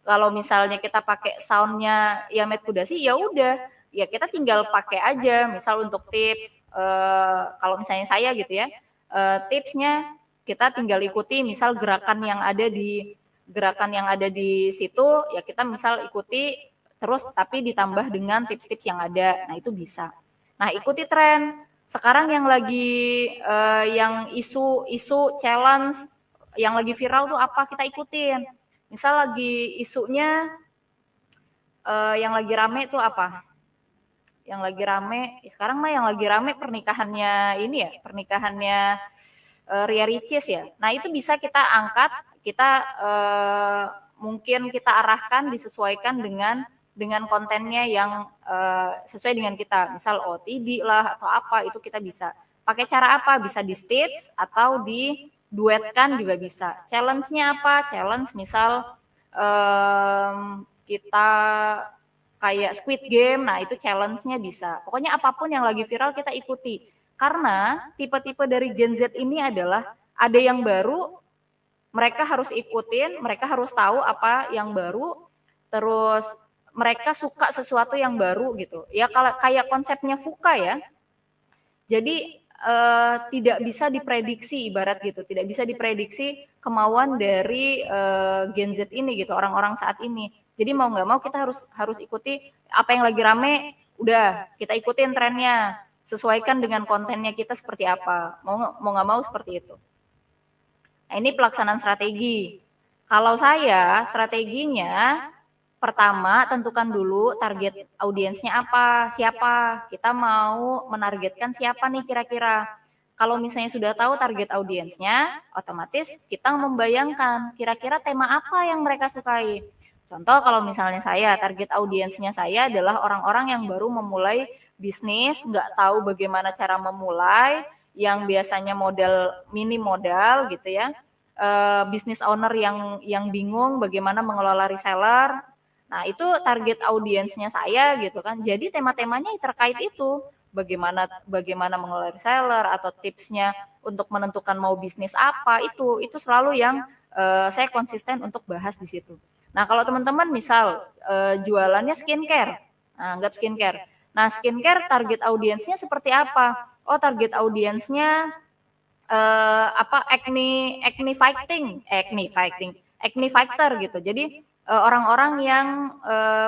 Kalau misalnya kita pakai soundnya Yamed Kudasi, ya udah, ya kita tinggal pakai aja. Misal untuk tips, kalau misalnya saya gitu ya, tipsnya kita tinggal ikuti. Misal gerakan yang ada di situ, ya kita misal ikuti terus tapi ditambah dengan tips-tips yang ada. Nah, itu bisa. Nah, ikuti tren. Sekarang yang lagi yang isu challenge yang lagi viral tuh apa, kita ikutin. Misal lagi isunya yang lagi rame tuh apa? Yang lagi rame, sekarang mah yang lagi rame pernikahannya ini ya, pernikahannya Ria Ricis ya. Nah, itu bisa kita angkat, kita mungkin kita arahkan, disesuaikan dengan kontennya yang sesuai dengan kita. Misal OTD lah atau apa, itu kita bisa. Pakai cara apa? Bisa di stage atau di duetkan juga bisa. Challenge-nya apa? Challenge misal kita kayak Squid Game, nah itu challenge-nya bisa. Pokoknya apapun yang lagi viral kita ikuti. Karena tipe-tipe dari Gen Z ini adalah ada yang baru, mereka harus ikutin, mereka harus tahu apa yang baru, terus mereka suka sesuatu yang baru gitu. Ya kalau kayak konsepnya Fuka ya. Jadi tidak bisa diprediksi ibarat gitu, tidak bisa diprediksi kemauan dari Gen Z ini gitu, orang-orang saat ini. Jadi mau nggak mau kita harus ikuti apa yang lagi rame, udah kita ikutin trennya, sesuaikan dengan kontennya kita seperti apa, mau nggak mau seperti itu. Nah, ini pelaksanaan strategi. Kalau saya strateginya pertama tentukan dulu target audiensnya apa, siapa, kita mau menargetkan siapa nih kira-kira. Kalau misalnya sudah tahu target audiensnya, otomatis kita membayangkan kira-kira tema apa yang mereka sukai. Contoh kalau misalnya saya, target audiensnya saya adalah orang-orang yang baru memulai bisnis, nggak tahu bagaimana cara memulai, yang biasanya modal minim modal gitu ya, bisnis owner yang bingung bagaimana mengelola reseller. Nah, itu target audiensnya saya gitu kan. Jadi tema-temanya terkait itu. Bagaimana mengelola reseller atau tipsnya untuk menentukan mau bisnis apa, itu selalu yang saya konsisten untuk bahas di situ. Nah, kalau teman-teman misal jualannya skincare, nah, anggap skincare. Nah, skincare target audiensnya seperti apa? Oh, target audiensnya acne fighter gitu. Jadi orang-orang yang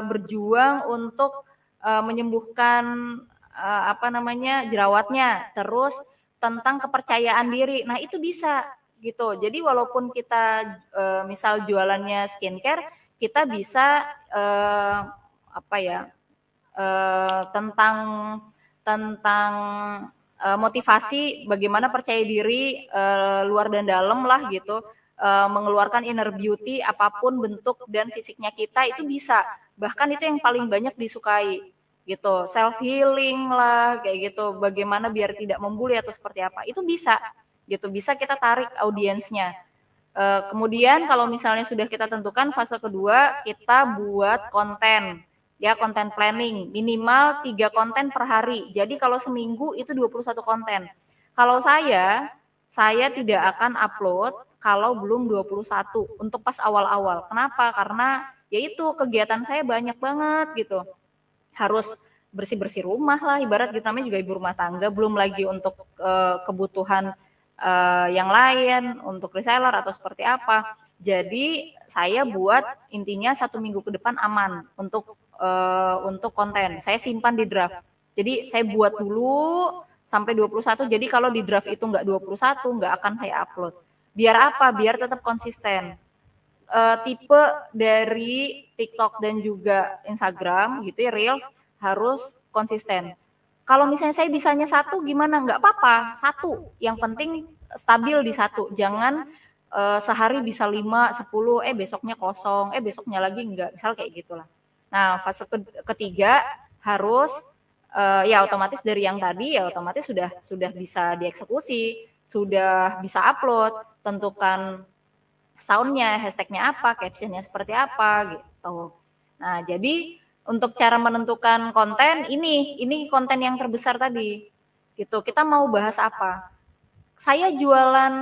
berjuang untuk menyembuhkan jerawatnya, terus tentang kepercayaan diri. Nah, itu bisa gitu. Jadi walaupun kita misal jualannya skincare, kita bisa tentang tentang motivasi bagaimana percaya diri luar dan dalam lah gitu, mengeluarkan inner beauty apapun bentuk dan fisiknya kita itu bisa, bahkan itu yang paling banyak disukai gitu, self healing lah kayak gitu, bagaimana biar tidak membuli atau seperti apa, itu bisa gitu, bisa kita tarik audiensnya. Kemudian kalau misalnya sudah kita tentukan fase kedua, kita buat konten. Ya, konten planning. Minimal 3 konten per hari. Jadi kalau seminggu itu 21 konten. Kalau saya tidak akan upload kalau belum 21 untuk pas awal-awal. Kenapa? Karena yaitu kegiatan saya banyak banget gitu. Harus bersih-bersih rumah lah, ibarat gitu, namanya juga ibu rumah tangga, belum lagi untuk kebutuhan yang lain, untuk reseller atau seperti apa. Jadi saya buat intinya 1 minggu ke depan aman untuk konten. Saya simpan di draft. Jadi saya buat dulu sampai 21. Jadi kalau di draft itu nggak 21, nggak akan saya upload. Biar apa? Biar tetap konsisten. Tipe dari TikTok dan juga Instagram gitu ya, Reels harus konsisten. Kalau misalnya saya bisanya 1 gimana? Nggak apa-apa, 1. Yang penting stabil di 1. Jangan sehari bisa 5, 10, besoknya kosong, besoknya lagi enggak. Misal kayak gitulah. Nah, fase ketiga harus ya otomatis dari yang tadi ya otomatis sudah bisa dieksekusi, sudah bisa upload, tentukan soundnya, hashtagnya apa, captionnya seperti apa gitu. Nah, jadi untuk cara menentukan konten ini konten yang terbesar tadi gitu. Kita mau bahas apa? Saya jualan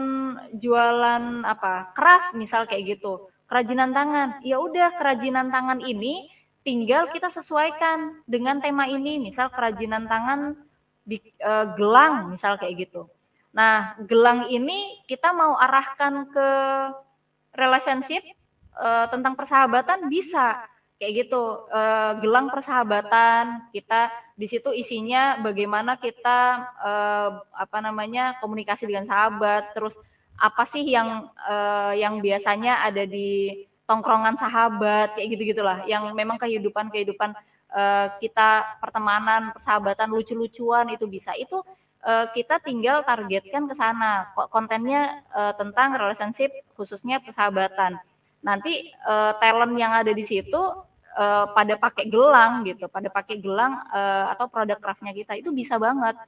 apa? Craft misal kayak gitu. Kerajinan tangan. Ya udah kerajinan tangan ini tinggal kita sesuaikan dengan tema ini. Misal kerajinan tangan gelang misal kayak gitu. Nah, gelang ini kita mau arahkan ke relationship tentang persahabatan bisa kayak gitu. Gelang persahabatan kita di situ isinya bagaimana kita apa namanya komunikasi dengan sahabat, terus apa sih yang biasanya ada di tongkrongan sahabat kayak gitu gitulah, yang memang kehidupan kita pertemanan persahabatan lucu-lucuan itu bisa itu kita tinggal targetkan ke sana kontennya tentang relationship khususnya persahabatan. Nanti talent yang ada di situ pada pakai gelang gitu, pada pakai gelang atau produk craftnya kita itu bisa banget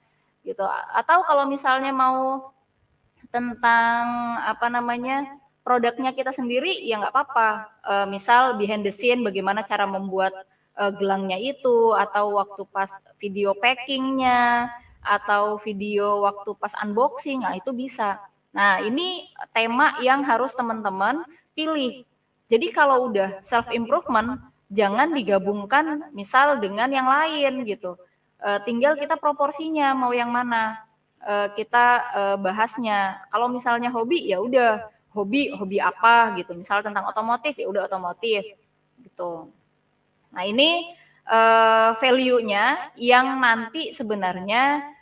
gitu. Atau kalau misalnya mau tentang apa namanya produknya kita sendiri ya nggak apa-apa. Misal behind the scene bagaimana cara membuat gelangnya itu atau waktu pas video packingnya atau video waktu pas unboxing, nah itu bisa. Nah ini tema yang harus teman-teman pilih. Jadi kalau udah self improvement jangan digabungkan misal dengan yang lain gitu. Tinggal kita proporsinya mau yang mana kita bahasnya. Kalau misalnya hobi ya udah hobi apa gitu. Misal tentang otomotif ya udah otomotif gitu. Nah ini value-nya yang nanti sebenarnya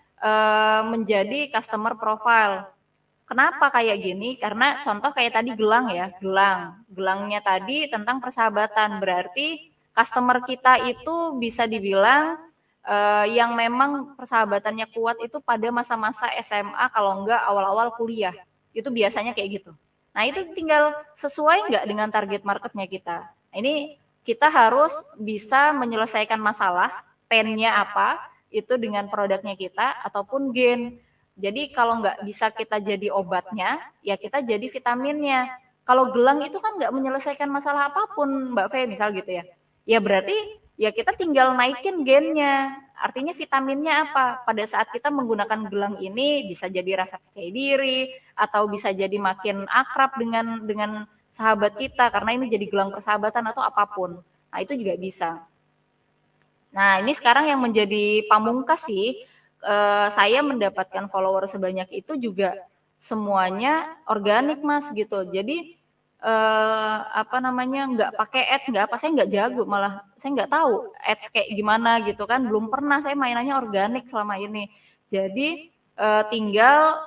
menjadi customer profile. Kenapa kayak gini? Karena contoh kayak tadi gelang ya, gelangnya tadi tentang persahabatan. Berarti customer kita itu bisa dibilang yang memang persahabatannya kuat itu pada masa-masa SMA kalau enggak awal-awal kuliah. Itu biasanya kayak gitu. Nah itu tinggal sesuai nggak dengan target marketnya kita. Nah, ini kita harus bisa menyelesaikan masalah, pennya apa, itu dengan produknya kita ataupun gen. Jadi kalau nggak bisa kita jadi obatnya, ya kita jadi vitaminnya. Kalau gelang itu kan nggak menyelesaikan masalah apapun, Mbak Fe, misal gitu ya. Ya berarti ya kita tinggal naikin gennya. Artinya vitaminnya apa? Pada saat kita menggunakan gelang ini bisa jadi rasa percaya diri atau bisa jadi makin akrab dengan sahabat kita karena ini jadi gelang persahabatan atau apapun. Nah, itu juga bisa. Nah, ini sekarang yang menjadi pamungkas sih, saya mendapatkan follower sebanyak itu juga semuanya organik Mas gitu. Jadi apa namanya nggak pakai ads nggak apa saya nggak jago malah saya nggak tahu ads kayak gimana gitu kan belum pernah saya mainannya organik selama ini. Jadi tinggal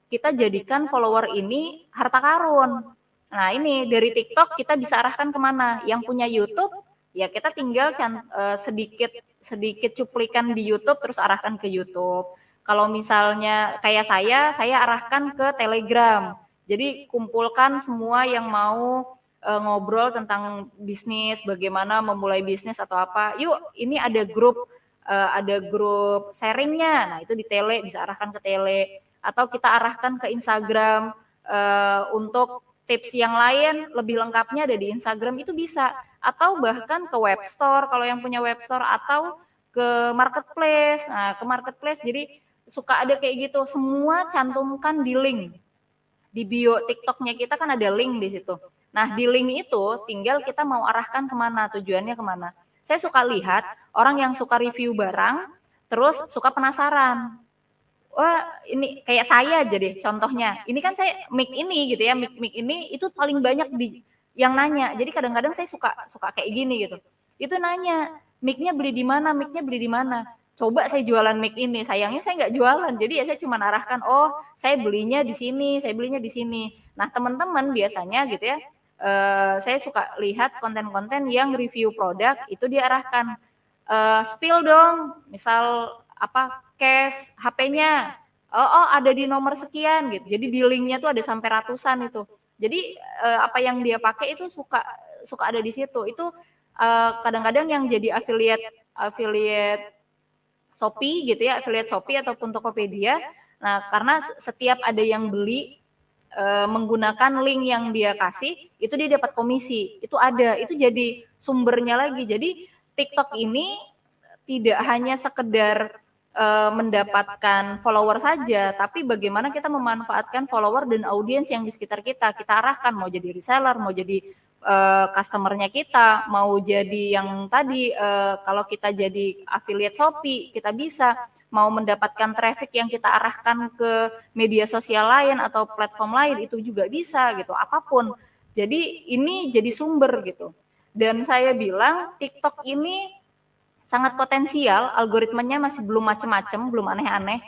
kita jadikan follower ini harta karun. Nah ini dari TikTok kita bisa arahkan kemana? Yang punya YouTube ya kita tinggal sedikit sedikit cuplikan di YouTube terus arahkan ke YouTube. Kalau misalnya kayak saya arahkan ke Telegram. Jadi kumpulkan semua yang mau ngobrol tentang bisnis, bagaimana memulai bisnis atau apa. Yuk, ini ada grup sharingnya. Nah itu di Tele bisa arahkan ke Tele atau kita arahkan ke Instagram untuk tips yang lain lebih lengkapnya ada di Instagram itu bisa atau bahkan ke web store kalau yang punya web store atau ke marketplace. Nah, ke marketplace jadi suka ada kayak gitu semua cantumkan di link di bio TikToknya kita kan ada link di situ. Nah di link itu tinggal kita mau arahkan kemana tujuannya kemana. Saya suka lihat orang yang suka review barang terus suka penasaran wah ini kayak saya aja deh contohnya. Ini kan saya mic ini gitu ya, mic ini itu paling banyak di yang nanya. Jadi kadang-kadang saya suka kayak gini gitu. Itu nanya, mic-nya beli di mana? Mic-nya beli di mana? Coba saya jualan mic ini. Sayangnya saya nggak jualan. Jadi ya saya cuma arahkan, oh saya belinya di sini, saya belinya di sini. Nah teman-teman biasanya gitu ya, saya suka lihat konten-konten yang review produk itu diarahkan spill dong, misal apa cash HP-nya. Oh, ada di nomor sekian gitu. Jadi di linknya tuh ada sampai ratusan itu. Jadi apa yang dia pakai itu suka ada di situ. Itu kadang-kadang yang jadi affiliate Shopee gitu ya, affiliate Shopee ataupun Tokopedia. Nah, karena setiap ada yang beli menggunakan link yang dia kasih, itu dia dapat komisi. Itu ada, itu jadi sumbernya lagi. Jadi TikTok ini tidak hanya sekedar mendapatkan follower saja, tapi bagaimana kita memanfaatkan follower dan audiens yang di sekitar kita. Kita arahkan mau jadi reseller, mau jadi customer-nya kita, mau jadi yang tadi kalau kita jadi affiliate Shopee, kita bisa mau mendapatkan traffic yang kita arahkan ke media sosial lain atau platform lain itu juga bisa gitu, apapun. Jadi ini jadi sumber gitu. Dan saya bilang TikTok ini sangat potensial, algoritmanya masih belum macam-macam, belum aneh-aneh.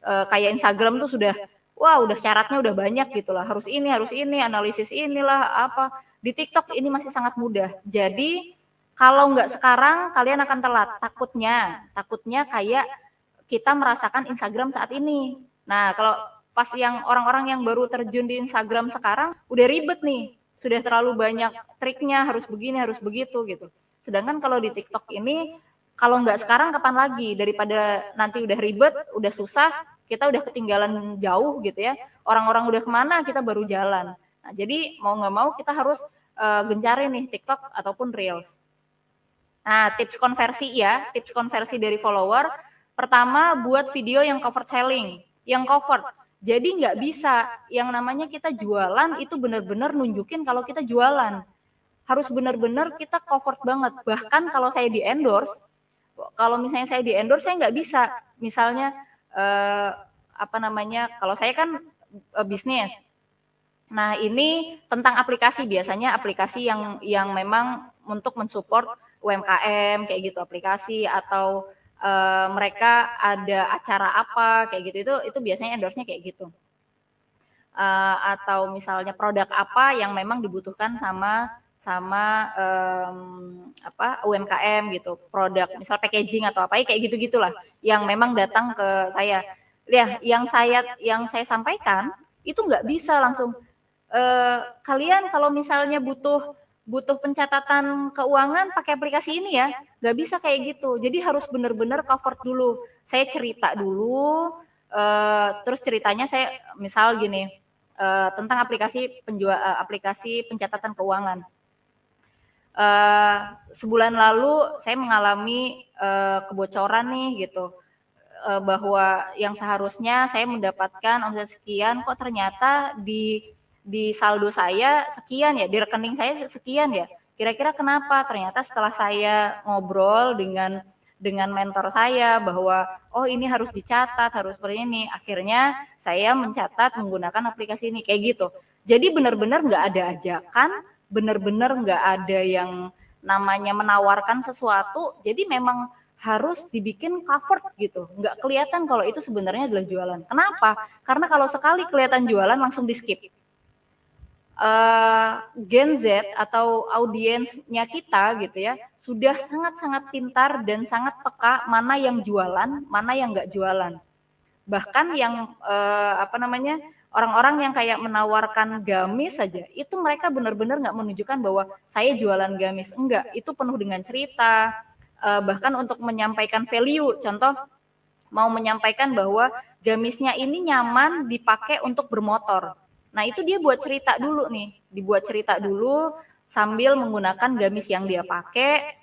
Kayak Instagram tuh sudah, wah udah syaratnya udah banyak gitu lah, harus ini, analisis inilah apa. Di TikTok ini masih sangat mudah. Jadi kalau nggak sekarang kalian akan telat. Takutnya kayak kita merasakan Instagram saat ini. Nah kalau pas yang orang-orang yang baru terjun di Instagram sekarang udah ribet nih, sudah terlalu banyak triknya, harus begini, harus begitu gitu. Sedangkan kalau di TikTok ini kalau nggak sekarang kapan lagi, daripada nanti udah ribet, udah susah, kita udah ketinggalan jauh gitu ya, orang-orang udah kemana kita baru jalan. Nah jadi mau nggak mau kita harus gencarin nih TikTok ataupun Reels. Nah tips konversi dari follower, pertama buat video yang covered selling, yang covered. Jadi nggak bisa yang namanya kita jualan itu benar-benar nunjukin kalau kita jualan. Harus benar-benar kita covered banget. Bahkan kalau saya di endorse, kalau misalnya saya di endorse saya nggak bisa misalnya kalau saya kan bisnis. Nah ini tentang aplikasi, biasanya aplikasi yang memang untuk mensupport UMKM kayak gitu, aplikasi atau mereka ada acara apa kayak gitu, itu biasanya endorse-nya kayak gitu. Atau misalnya produk apa yang memang dibutuhkan sama UMKM gitu, produk misal packaging atau apa kayak gitu-gitulah yang memang datang ke saya. Ya, yang saya sampaikan itu nggak bisa langsung kalian kalau misalnya butuh pencatatan keuangan pakai aplikasi ini ya, nggak bisa kayak gitu. Jadi harus benar-benar cover dulu. Saya cerita dulu, terus ceritanya saya misal gini, tentang aplikasi pencatatan keuangan. Sebulan lalu saya mengalami kebocoran nih gitu, bahwa yang seharusnya saya mendapatkan omset sekian, kok ternyata di saldo saya sekian ya, di rekening saya sekian ya. Kira-kira kenapa? Ternyata setelah saya ngobrol dengan mentor saya bahwa oh ini harus dicatat, harus seperti ini. Akhirnya saya mencatat menggunakan aplikasi ini kayak gitu. Jadi benar-benar nggak ada ajakan, benar-benar nggak ada yang namanya menawarkan sesuatu. Jadi memang harus dibikin covered gitu, nggak kelihatan kalau itu sebenarnya adalah jualan. Kenapa? Karena kalau sekali kelihatan jualan langsung di skip. Gen Z atau audiensnya kita gitu ya sudah sangat-sangat pintar dan sangat peka mana yang jualan, mana yang nggak jualan. Bahkan yang orang-orang yang kayak menawarkan gamis saja itu mereka benar-benar nggak menunjukkan bahwa saya jualan gamis, enggak, itu penuh dengan cerita. Bahkan untuk menyampaikan value, contoh mau menyampaikan bahwa gamisnya ini nyaman dipakai untuk bermotor. Nah itu dia buat cerita dulu nih, dibuat cerita dulu sambil menggunakan gamis yang dia pakai,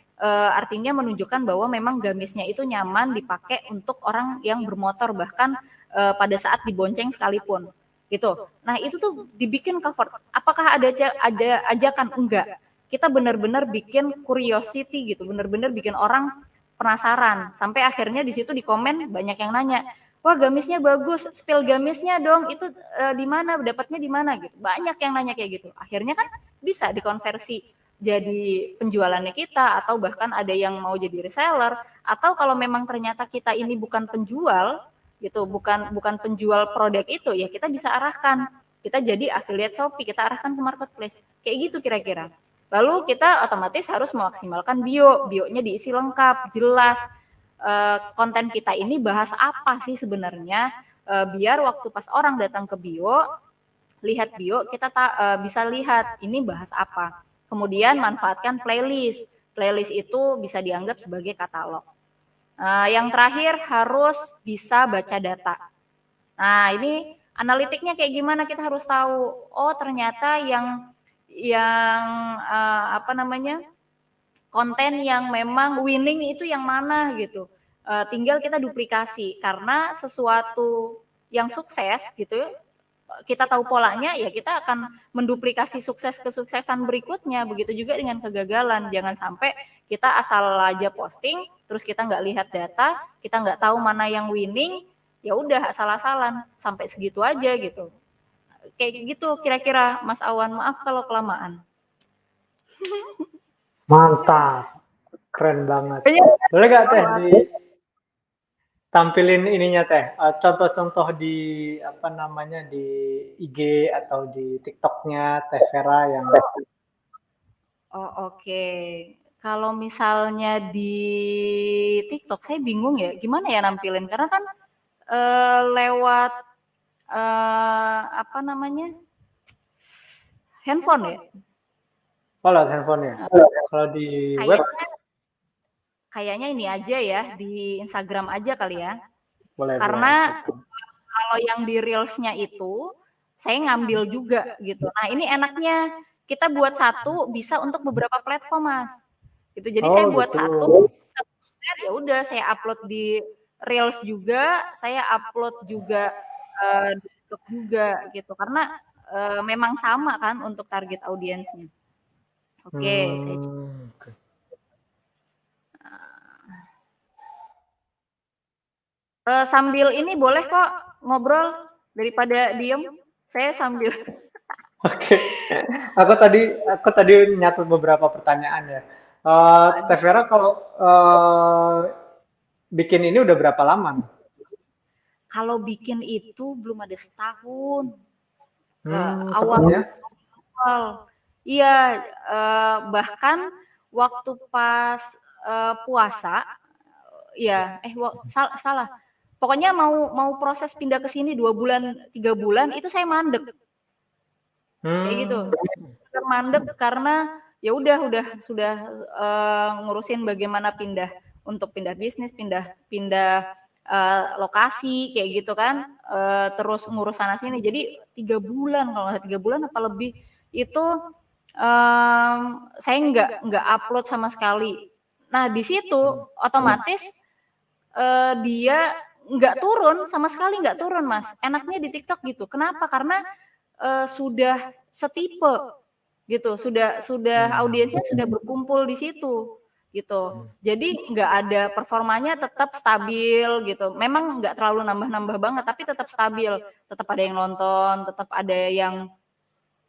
artinya menunjukkan bahwa memang gamisnya itu nyaman dipakai untuk orang yang bermotor bahkan pada saat dibonceng sekalipun gitu. Nah itu tuh dibikin cover. Apakah ada ajakan? Enggak. Kita benar-benar bikin curiosity gitu, benar-benar bikin orang penasaran. Sampai akhirnya di situ di komen banyak yang nanya, wah gamisnya bagus, spill gamisnya dong, itu di mana, dapatnya di mana gitu. Banyak yang nanya kayak gitu. Akhirnya kan bisa dikonversi jadi penjualannya kita, atau bahkan ada yang mau jadi reseller, atau kalau memang ternyata kita ini bukan penjual gitu, bukan penjual produk itu, ya kita bisa arahkan. Kita jadi affiliate Shopee, kita arahkan ke marketplace. Kayak gitu kira-kira. Lalu kita otomatis harus memaksimalkan bionya diisi lengkap, jelas. Konten kita ini bahas apa sih sebenarnya, biar waktu pas orang datang ke lihat bio, kita bisa lihat ini bahas apa. Kemudian manfaatkan playlist. Playlist itu bisa dianggap sebagai katalog. Yang terakhir harus bisa baca data. Nah ini analitiknya kayak gimana, kita harus tahu. Oh ternyata yang konten yang memang winning itu yang mana gitu. Tinggal kita duplikasi karena sesuatu yang sukses gitu kita tahu polanya ya kita akan menduplikasi kesuksesan berikutnya. Begitu juga dengan kegagalan, jangan sampai kita asal aja posting terus kita nggak lihat data, kita nggak tahu mana yang winning, ya udah asal-asalan sampai segitu aja gitu. Kayak gitu kira-kira Mas Awan, maaf kalau kelamaan.
Mantap, keren banget. Boleh gak Teh ditampilin ininya Teh, contoh-contoh di apa namanya di IG atau di TikToknya Teh Vera yang
Oh oke. Kalau misalnya di TikTok saya bingung ya, gimana ya nampilin karena kan lewat apa namanya handphone ya.
oh lewat handphonenya. Kalau di web
Kayaknya ini aja ya di Instagram aja kali ya.
boleh boleh.
Karena kalau yang di reelsnya itu saya ngambil juga gitu. Nah ini enaknya kita buat satu bisa untuk beberapa platform Mas. Gitu. Jadi saya
Oh
buat
gitu.
satu, ya udah saya upload di reels juga, saya upload juga di TikTok juga gitu. Karena memang sama kan untuk target audiensnya. Oke, saya
Okay.
sambil ini boleh kok ngobrol daripada diem. Saya sambil
Oke. Aku tadi nyatet beberapa pertanyaan ya. Teh Vera kalau bikin ini udah berapa lama?
kalau bikin itu belum ada setahun. Ke
Cepet ya.
awal. Iya, bahkan waktu pas puasa, ya, salah. Pokoknya mau proses pindah ke sini 2 bulan, 3 bulan itu saya mandek, kayak gitu. Mandek karena ya udah sudah ngurusin bagaimana untuk pindah bisnis, pindah lokasi kayak gitu kan, terus ngurus sana sini. Jadi 3 bulan kalau nggak 3 bulan apa lebih itu saya nggak upload sama sekali. Nah di situ otomatis dia nggak turun sama sekali nggak turun Mas. Enaknya di TikTok gitu. Kenapa? Karena sudah setipe gitu, sudah audiensnya sudah berkumpul di situ gitu. Jadi nggak ada performanya tetap stabil gitu. Memang nggak terlalu nambah-nambah banget, tapi tetap stabil. Tetap ada yang nonton, tetap ada yang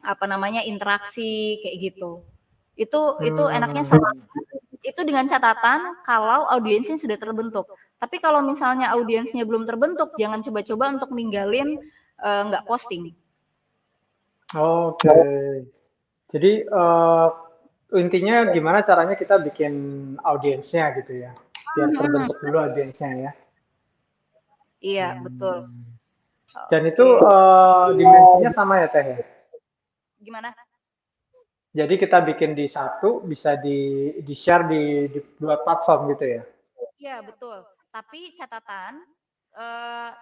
apa namanya interaksi kayak gitu. Itu enaknya itu dengan catatan kalau audiensnya sudah terbentuk. Tapi kalau misalnya audiensnya belum terbentuk, jangan coba-coba untuk ninggalin nggak posting.
Oke. Jadi intinya gimana caranya kita bikin audiensnya gitu ya, biar terbentuk dulu audiensnya ya.
Iya betul.
Dan itu dimensinya sama ya Teh ya?
Gimana?
Jadi kita bikin di satu, bisa di share di dua platform gitu ya?
Iya betul. Tapi catatan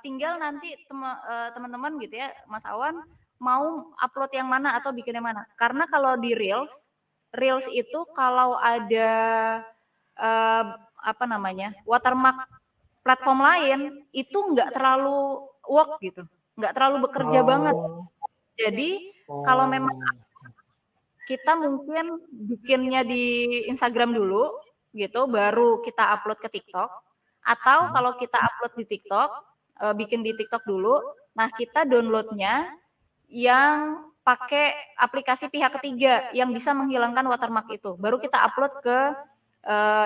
tinggal nanti teman-teman gitu ya, Mas Awan mau upload yang mana atau bikin yang mana. Karena kalau di reels itu kalau ada apa namanya watermark platform lain itu nggak terlalu work gitu, nggak terlalu bekerja banget.
Oh,
Jadi kalau memang kita mungkin bikinnya di Instagram dulu gitu, baru kita upload ke TikTok. Atau kalau kita upload di TikTok, bikin di TikTok dulu, nah kita downloadnya yang pakai aplikasi pihak ketiga yang bisa menghilangkan watermark itu. Baru kita upload ke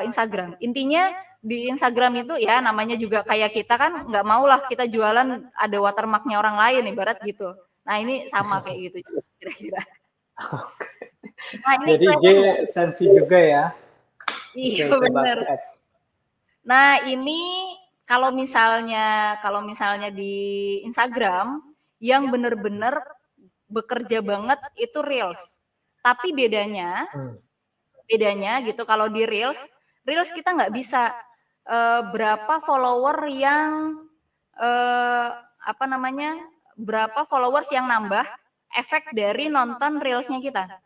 Instagram. Intinya di Instagram itu ya namanya juga kayak kita kan nggak mau lah kita jualan ada watermarknya orang lain ibarat gitu. Nah ini sama kayak gitu kira-kira. Nah ini
jadi IG sensi juga ya?
iya
Oke, coba
bener.
aku add.
Nah ini kalau misalnya di Instagram yang bener-bener bekerja banget itu reels. Tapi bedanya gitu kalau di reels kita nggak bisa berapa follower yang apa namanya berapa followers yang nambah efek dari nonton reelsnya kita.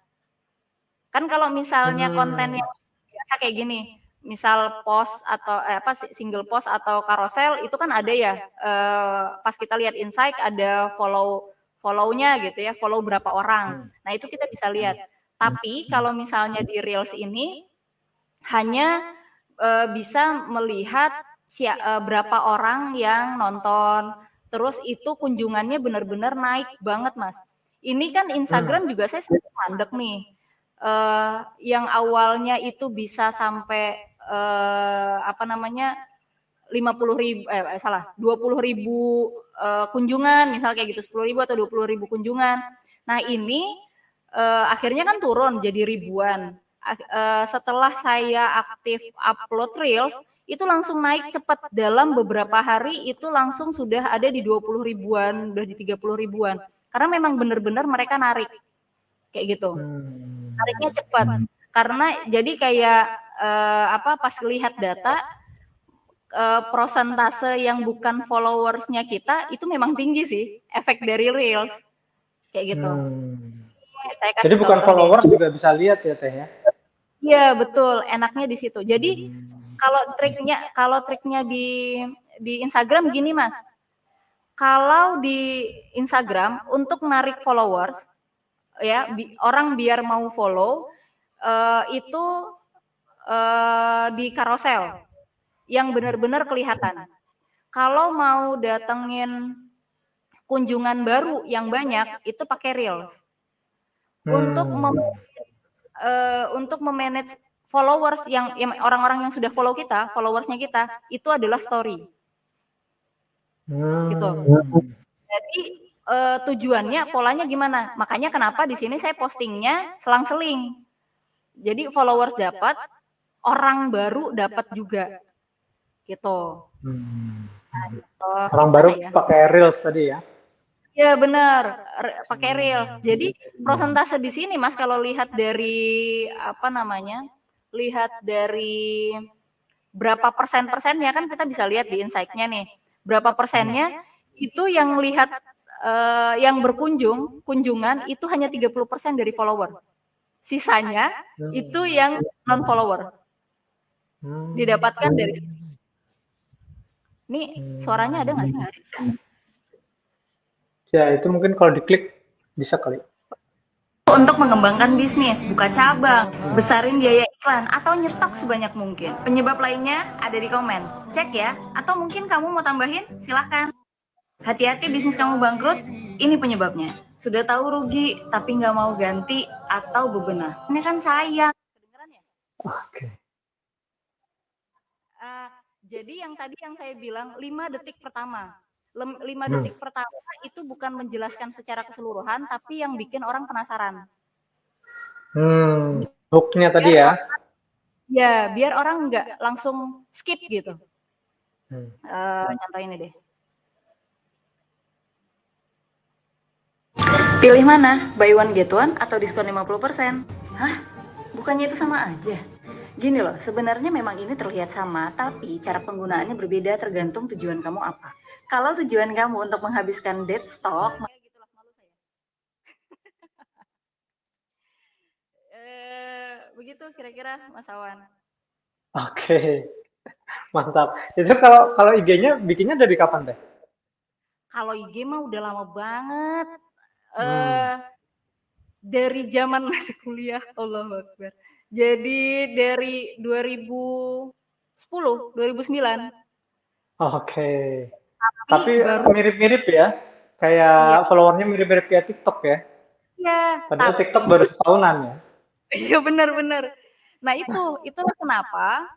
Kan kalau misalnya konten yang kayak gini, misal post atau single post atau carousel itu kan ada ya, pas kita lihat insight ada follow-nya gitu ya, follow berapa orang. Nah, itu kita bisa lihat. Tapi kalau misalnya di Reels ini hanya bisa melihat berapa orang yang nonton, terus itu kunjungannya benar-benar naik banget, Mas. Ini kan Instagram juga saya sempat mandek nih. Yang awalnya itu bisa sampai 20.000 kunjungan, misal kayak gitu 10.000 atau 20.000 kunjungan. Nah ini akhirnya kan turun jadi ribuan. Setelah saya aktif upload reels, itu langsung naik cepat dalam beberapa hari itu langsung sudah ada di 20 ribuan, udah di 30 ribuan. Karena memang benar-benar mereka narik kayak gitu. Nariknya cepat. Karena jadi kayak pas lihat data prosentase yang bukan followersnya kita itu memang tinggi sih, efek dari reels kayak gitu. Saya kasih
Jadi bukan
contoh
followers
deh.
juga bisa lihat ya Teh ya?
Iya betul, enaknya di situ. Jadi kalau triknya di Instagram gini Mas, kalau di Instagram untuk narik followers ya orang biar mau follow itu di carousel yang benar-benar kelihatan. Kalau mau datengin kunjungan baru yang banyak itu pakai reels. Untuk memanage followers yang orang-orang yang sudah follow kita, followersnya kita itu adalah story. Gitu. Jadi tujuannya polanya gimana? Makanya kenapa di sini saya postingnya selang-seling. Jadi followers dapat, orang baru dapat juga. Gitu. Nah, gitu.
Orang baru pakai reels tadi ya?
Ya benar, pakai reels. Jadi prosentase di sini Mas kalau lihat dari lihat dari berapa persennya kan kita bisa lihat di insight-nya nih. Berapa persennya itu yang lihat yang kunjungan itu hanya 30% dari follower. Sisanya itu yang non follower. Didapatkan dari Ini suaranya ada nggak sih?
Ya, itu mungkin kalau diklik bisa kali.
Untuk mengembangkan bisnis, buka cabang, besarin biaya iklan, atau nyetok sebanyak mungkin. Penyebab lainnya ada di komen. Cek ya, atau mungkin kamu mau tambahin? Silahkan. Hati-hati bisnis kamu bangkrut, ini penyebabnya. Sudah tahu rugi, tapi nggak mau ganti atau bebenah. Ini kan sayang. Kedengeran ya?
Oke.
Jadi yang tadi yang saya bilang 5 detik pertama. 5 detik pertama itu bukan menjelaskan secara keseluruhan, tapi yang bikin orang penasaran.
Hooknya tadi ya?
Ya, biar orang nggak langsung skip gitu. Contoh ini deh. Pilih mana? Buy one get one atau diskon 50%? Hah? Bukannya itu sama aja? Gini loh, sebenarnya memang ini terlihat sama, tapi cara penggunaannya berbeda tergantung tujuan kamu apa. Kalau tujuan kamu untuk menghabiskan dead stock, begitu kira-kira Mas Awan.
Oke, mantap. Itu kalau IG-nya bikinnya dari kapan Teh?
Kalau IG mah udah lama banget. Dari zaman masih kuliah, Allahu Akbar. Jadi dari 2010, 2009.
Oke. Tapi mirip-mirip ya? Kayak followernya mirip-mirip kayak TikTok ya?
Iya.
Padahal TikTok baru setahunan ya?
Iya benar-benar. Nah itulah kenapa.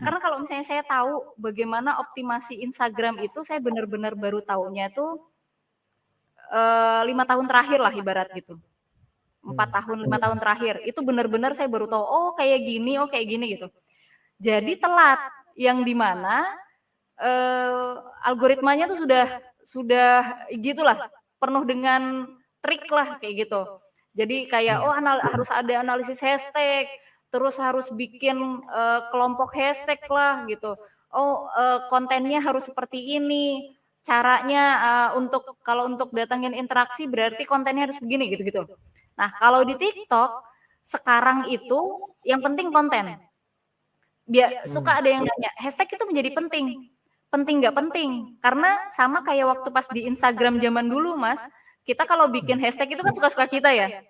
Karena kalau misalnya saya tahu bagaimana optimasi Instagram itu, saya benar-benar baru tahunya tuh 5 tahun terakhir lah ibarat gitu. 4 tahun, 5 tahun terakhir. Itu benar-benar saya baru tahu, oh kayak gini gitu. Jadi telat, yang dimana algoritmanya tuh sudah gitulah, penuh dengan trik lah kayak gitu. Jadi kayak harus ada analisis hashtag, terus harus bikin kelompok hashtag lah gitu. Kontennya harus seperti ini. Caranya kalau untuk datangin interaksi berarti kontennya harus begini gitu-gitu. Nah, kalau di TikTok sekarang itu yang penting konten. Suka ada yang nanya, hashtag itu menjadi penting. Penting nggak penting? Karena sama kayak waktu pas di Instagram zaman dulu, Mas. Kita kalau bikin hashtag itu kan suka-suka kita ya.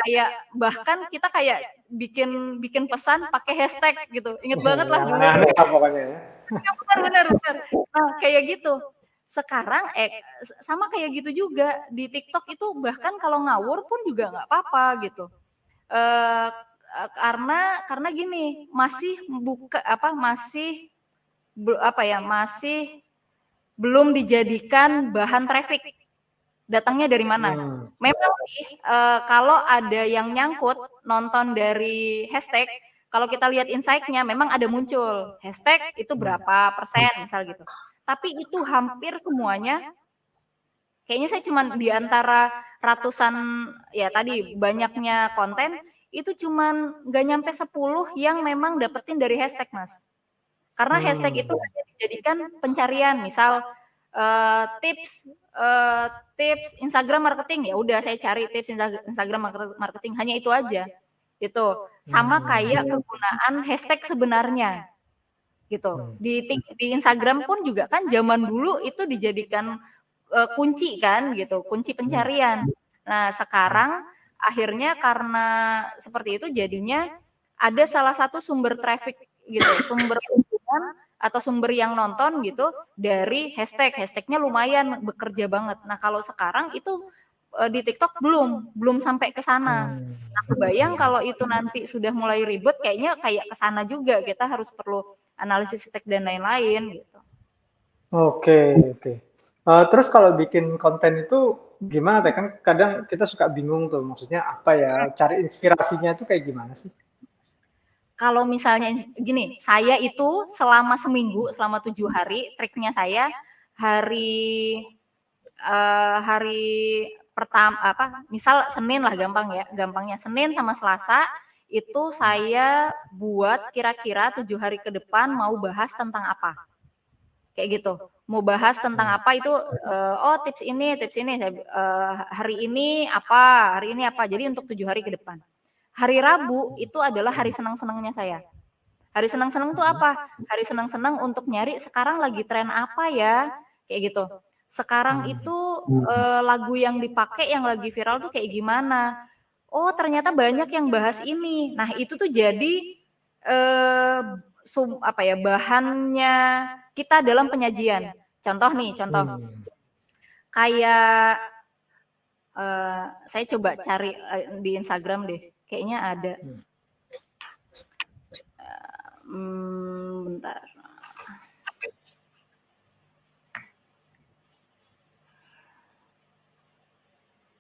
Kayak bahkan kita kayak bikin pesan pakai hashtag gitu. Ingat banget lah dulu.
Pokoknya ya.
Benar. Nah, kayak gitu. Sekarang sama kayak gitu juga di TikTok itu bahkan kalau ngawur pun juga nggak apa-apa gitu. Karena gini, masih belum dijadikan bahan traffic. Datangnya dari mana? Memang sih kalau ada yang nyangkut nonton dari hashtag, kalau kita lihat insight-nya memang ada muncul hashtag itu berapa persen misal gitu. Tapi itu hampir semuanya kayaknya saya cuma di antara ratusan ya tadi banyaknya konten itu cuma nggak nyampe 10 yang memang dapetin dari hashtag, Mas. Karena hashtag itu hanya dijadikan pencarian, misal tips Instagram marketing, ya udah saya cari tips Instagram marketing, hanya itu aja. Gitu. Sama kayak kegunaan hashtag sebenarnya. Gitu. Di Instagram pun juga kan zaman dulu itu dijadikan kunci kan gitu, kunci pencarian. Nah, sekarang akhirnya karena seperti itu jadinya ada salah satu sumber traffic gitu, sumber kunjungan atau sumber yang nonton gitu dari hashtag. Hashtagnya lumayan bekerja banget. Nah, kalau sekarang itu di TikTok belum sampai ke sana. Nah, kebayang kalau itu nanti sudah mulai ribet kayaknya kayak ke sana juga. Kita harus perlu analisis hashtag dan lain-lain gitu.
Oke. Terus kalau bikin konten itu gimana teh? Kan kadang kita suka bingung tuh, maksudnya apa ya? Cari inspirasinya itu kayak gimana sih?
Kalau misalnya gini, saya itu selama seminggu, selama 7 hari, triknya saya hari pertama misal Senin lah gampangnya Senin sama Selasa itu saya buat kira-kira 7 hari ke depan mau bahas tentang apa. Kayak gitu. Mau bahas tentang apa itu tips ini hari ini apa. Jadi untuk 7 hari ke depan. Hari Rabu itu adalah hari senang-senangnya saya. Hari senang-senang tuh apa? Hari senang-senang untuk nyari sekarang lagi tren apa ya? Kayak gitu. Sekarang itu lagu yang dipakai yang lagi viral tuh kayak gimana? Oh, ternyata banyak yang bahas ini. Nah, itu tuh jadi bahannya kita dalam penyajian. Contoh. Kayak saya coba cari di Instagram deh. Kayaknya ada. Bentar.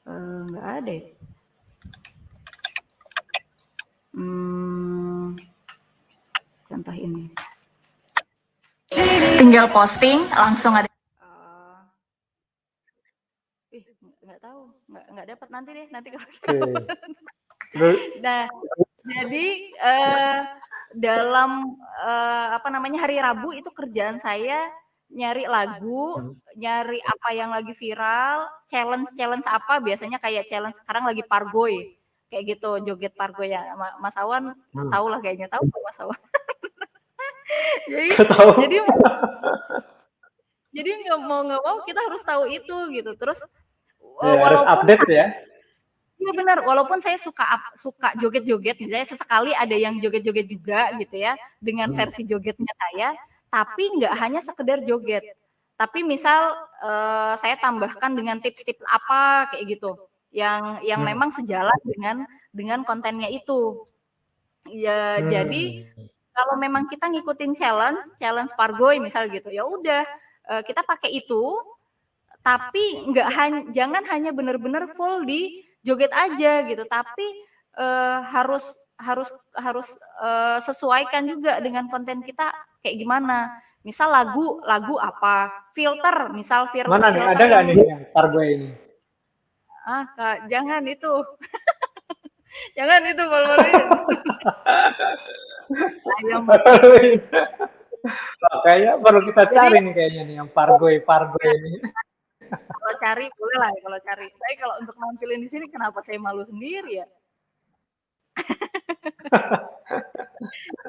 Nggak ada ya. Contoh ini. Tinggal posting langsung ada. Nggak tahu, nggak dapat nanti kalau. Nah, jadi dalam hari Rabu itu kerjaan saya nyari lagu, nyari apa yang lagi viral, challenge apa, biasanya kayak challenge sekarang lagi Pargoy, kayak gitu, joget Pargoy ya. Mas Awan tahu lah kayaknya, tahu Mas Awan. jadi nggak mau kita harus tahu itu gitu. Terus
harus update ya.
Iya benar, walaupun saya suka joget-joget, misalnya sesekali ada yang joget-joget juga gitu ya, dengan versi jogetnya saya, tapi nggak hanya sekedar joget. Tapi misal saya tambahkan dengan tips-tips apa kayak gitu, yang memang sejalan dengan kontennya itu. Ya, jadi kalau memang kita ngikutin challenge Pargoy misal gitu, ya udah kita pakai itu, tapi jangan hanya benar-benar full di joget aja gitu, tapi harus sesuaikan juga dengan konten kita kayak gimana. Misal lagu apa, filter
Mana nih, ada nggak nih yang Pargoy ini?
Kak, jangan itu. Jangan itu malu-maluin.
Kayaknya perlu kita cari nih kayaknya nih yang Pargoy ini.
Kalau cari boleh lah kalau cari. Saya kalau untuk nampilin di sini kenapa saya malu sendiri ya?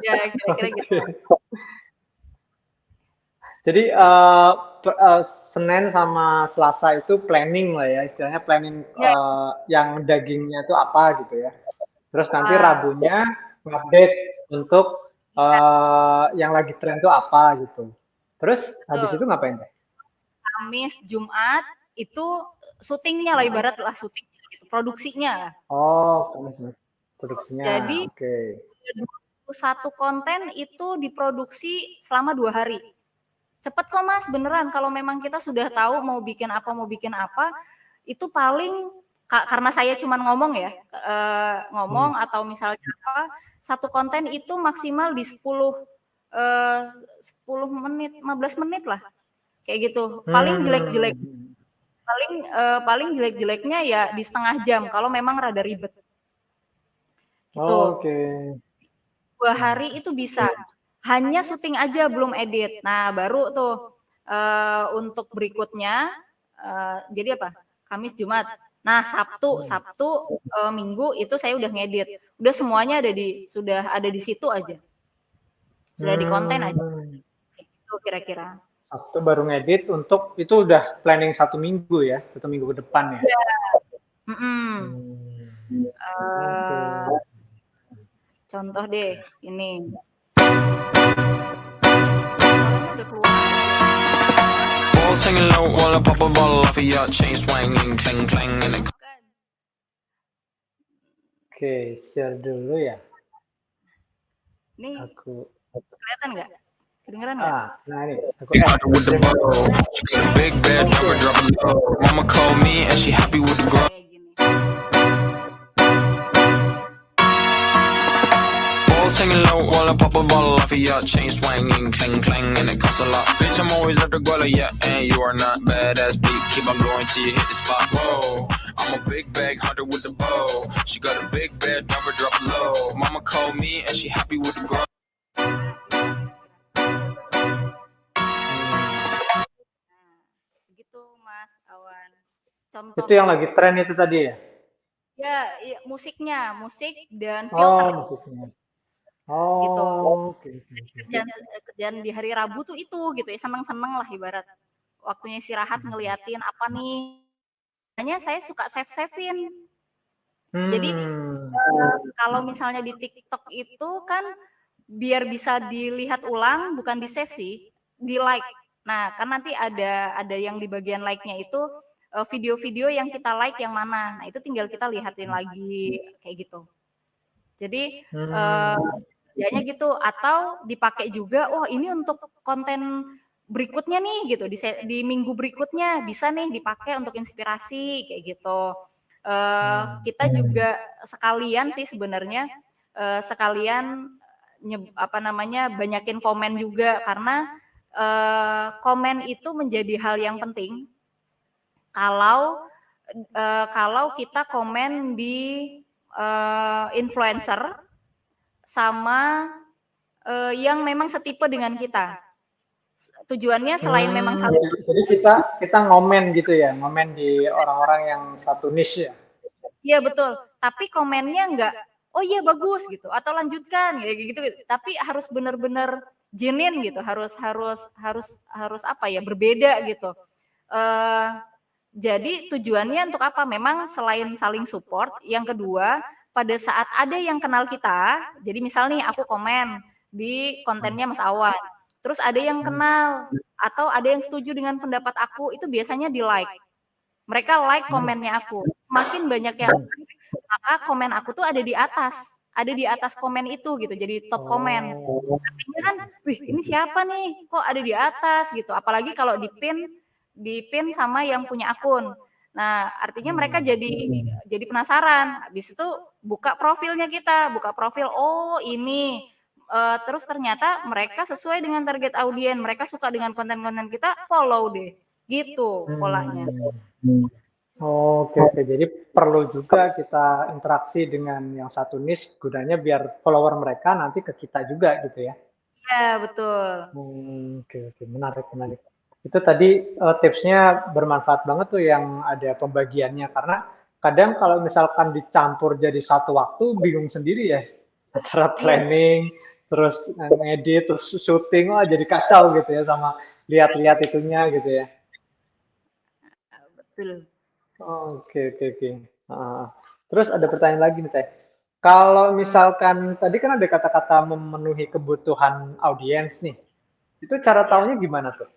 Ya, kira-kira gitu.
Jadi Senin sama Selasa itu planning lah ya, istilahnya planning
Ya,
yang dagingnya itu apa gitu ya. Terus nanti
ah,
Rabunya update untuk
iya,
yang lagi tren itu apa gitu. Terus habis
betul.
itu ngapain teh?
Kamis, Jumat itu syutingnya lah, ibarat lah syutingnya gitu, produksinya lah.
Oh, Kamis produksinya,
Jadi
oke.
21 konten itu diproduksi selama 2 hari. Cepet kok Mas, beneran. Kalau memang kita sudah tahu mau bikin apa, itu paling karena saya cuma ngomong ya,
Hmm.
ngomong atau misalnya apa, satu konten itu maksimal di 10 10 menit, 15 menit lah, kayak gitu.
Hmm.
Paling jelek-jeleknya ya di setengah jam kalau memang rada ribet gitu.
Oke.
2 hari itu bisa. Hanya syuting aja belum edit. Nah, baru tuh untuk berikutnya jadi apa? Kamis, Jumat. Nah, Sabtu, Minggu itu saya udah ngedit. Udah semuanya sudah ada di situ aja. Sudah di konten aja.
Hmm.
Itu kira-kira.
Sabtu baru ngedit untuk itu udah planning 1 minggu ya, 1 minggu ke depan ya.
Iya. Mm-mm.
Hmm. Oke.
Uh, contoh deh ini. Suaranya udah keluar.
All singing low while I pop a bottle off of your chain swinging, clang clang, and it
Oke, share dulu ya.
Ini
Aku
kelihatan nggak? Kedengeran nggak?
nah ini aku
harder with the bow. She got a big bed, never drop it low. Mama called me and she happy with the grow.
Kayak gini.
All singing low while I pop a bottle off of your chain swinging, clang clang, and it costs a lot. Bitch, I'm always at the guala, yeah, and you are not badass beat. Keep on going till you hit the spot. Whoa, I'm a big bag hunter with the bow. She got a big bed, never drop it low. Mama called me and she happy with the grow.
Nah, begitu Mas Awan. Contoh
itu yang lagi tren itu tadi ya.
ya, iya, musiknya, musik dan
Oh,
filter
maksudnya.
gitu.
Oh, oke.
Kerjaan di hari Rabu tuh itu gitu ya, seneng-seneng lah ibarat. Waktunya istirahat ngeliatin apa nih. Hanya saya suka save-savein. Jadi
Hmm.
kalau misalnya di TikTok itu kan biar bisa dilihat ulang, bukan di save sih, di like. Nah, kan nanti ada yang di bagian like-nya itu video-video yang kita like yang mana. Nah, itu tinggal kita lihatin lagi kayak gitu. Jadi kerjanya gitu atau dipakai juga, oh ini untuk konten berikutnya nih gitu di minggu berikutnya bisa nih dipakai untuk inspirasi kayak gitu. Kita juga sekalian sih sebenarnya sekalian apa namanya banyakin komen juga karena komen itu menjadi hal yang penting kalau kita komen di influencer sama yang memang setipe dengan kita. Tujuannya selain memang satu.
Jadi kita ngomen gitu ya, ngomen di orang-orang yang satu niche ya.
Iya betul. Tapi komennya enggak, oh iya bagus gitu, atau lanjutkan gitu. Tapi harus benar-benar genuine gitu, harus apa ya, berbeda gitu. Jadi tujuannya untuk apa? Memang selain saling support, yang kedua pada saat ada yang kenal kita, jadi misal nih aku komen di kontennya Mas Awan, terus ada yang kenal atau ada yang setuju dengan pendapat aku, itu biasanya di like. Mereka like komennya aku. Semakin banyak yang like, maka komen aku tuh ada di atas komen itu gitu, jadi top komen. Artinya kan, wih ini siapa nih, kok ada di atas gitu. Apalagi kalau di pin sama yang punya akun. Nah, artinya mereka jadi penasaran. Habis itu buka profilnya kita, buka profil, oh ini. Terus ternyata mereka sesuai dengan target audiens, mereka suka dengan konten-konten kita, follow deh. Gitu polanya.
Oke, jadi perlu juga kita interaksi dengan yang satu niche gunanya biar follower mereka nanti ke kita juga gitu ya.
Iya, betul.
Oke, menarik. Itu tadi tipsnya bermanfaat banget tuh yang ada pembagiannya karena kadang kalau misalkan dicampur jadi satu waktu bingung sendiri ya antara planning terus ngedit terus syuting jadi kacau gitu ya sama lihat-lihat itunya gitu ya.
Betul.
Oke. Terus ada pertanyaan lagi nih Teh. Kalau misalkan tadi kan ada kata-kata memenuhi kebutuhan audiens nih, itu cara
Ya.
taunya gimana tuh?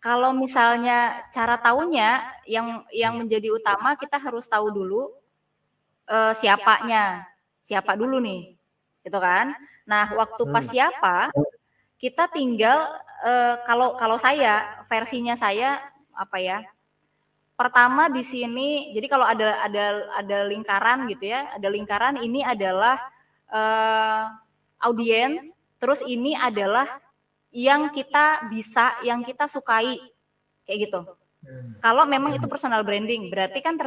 Kalau misalnya cara taunya yang menjadi utama kita harus tahu dulu siapanya, siapa dulu nih, gitu kan? Nah, waktu pas siapa, kita tinggal kalau saya versinya saya apa ya? Pertama di sini, jadi kalau ada lingkaran gitu ya, ada lingkaran ini adalah audiens, terus ini adalah yang kita bisa, yang kita sukai, kayak gitu. Kalau memang itu personal branding, berarti kan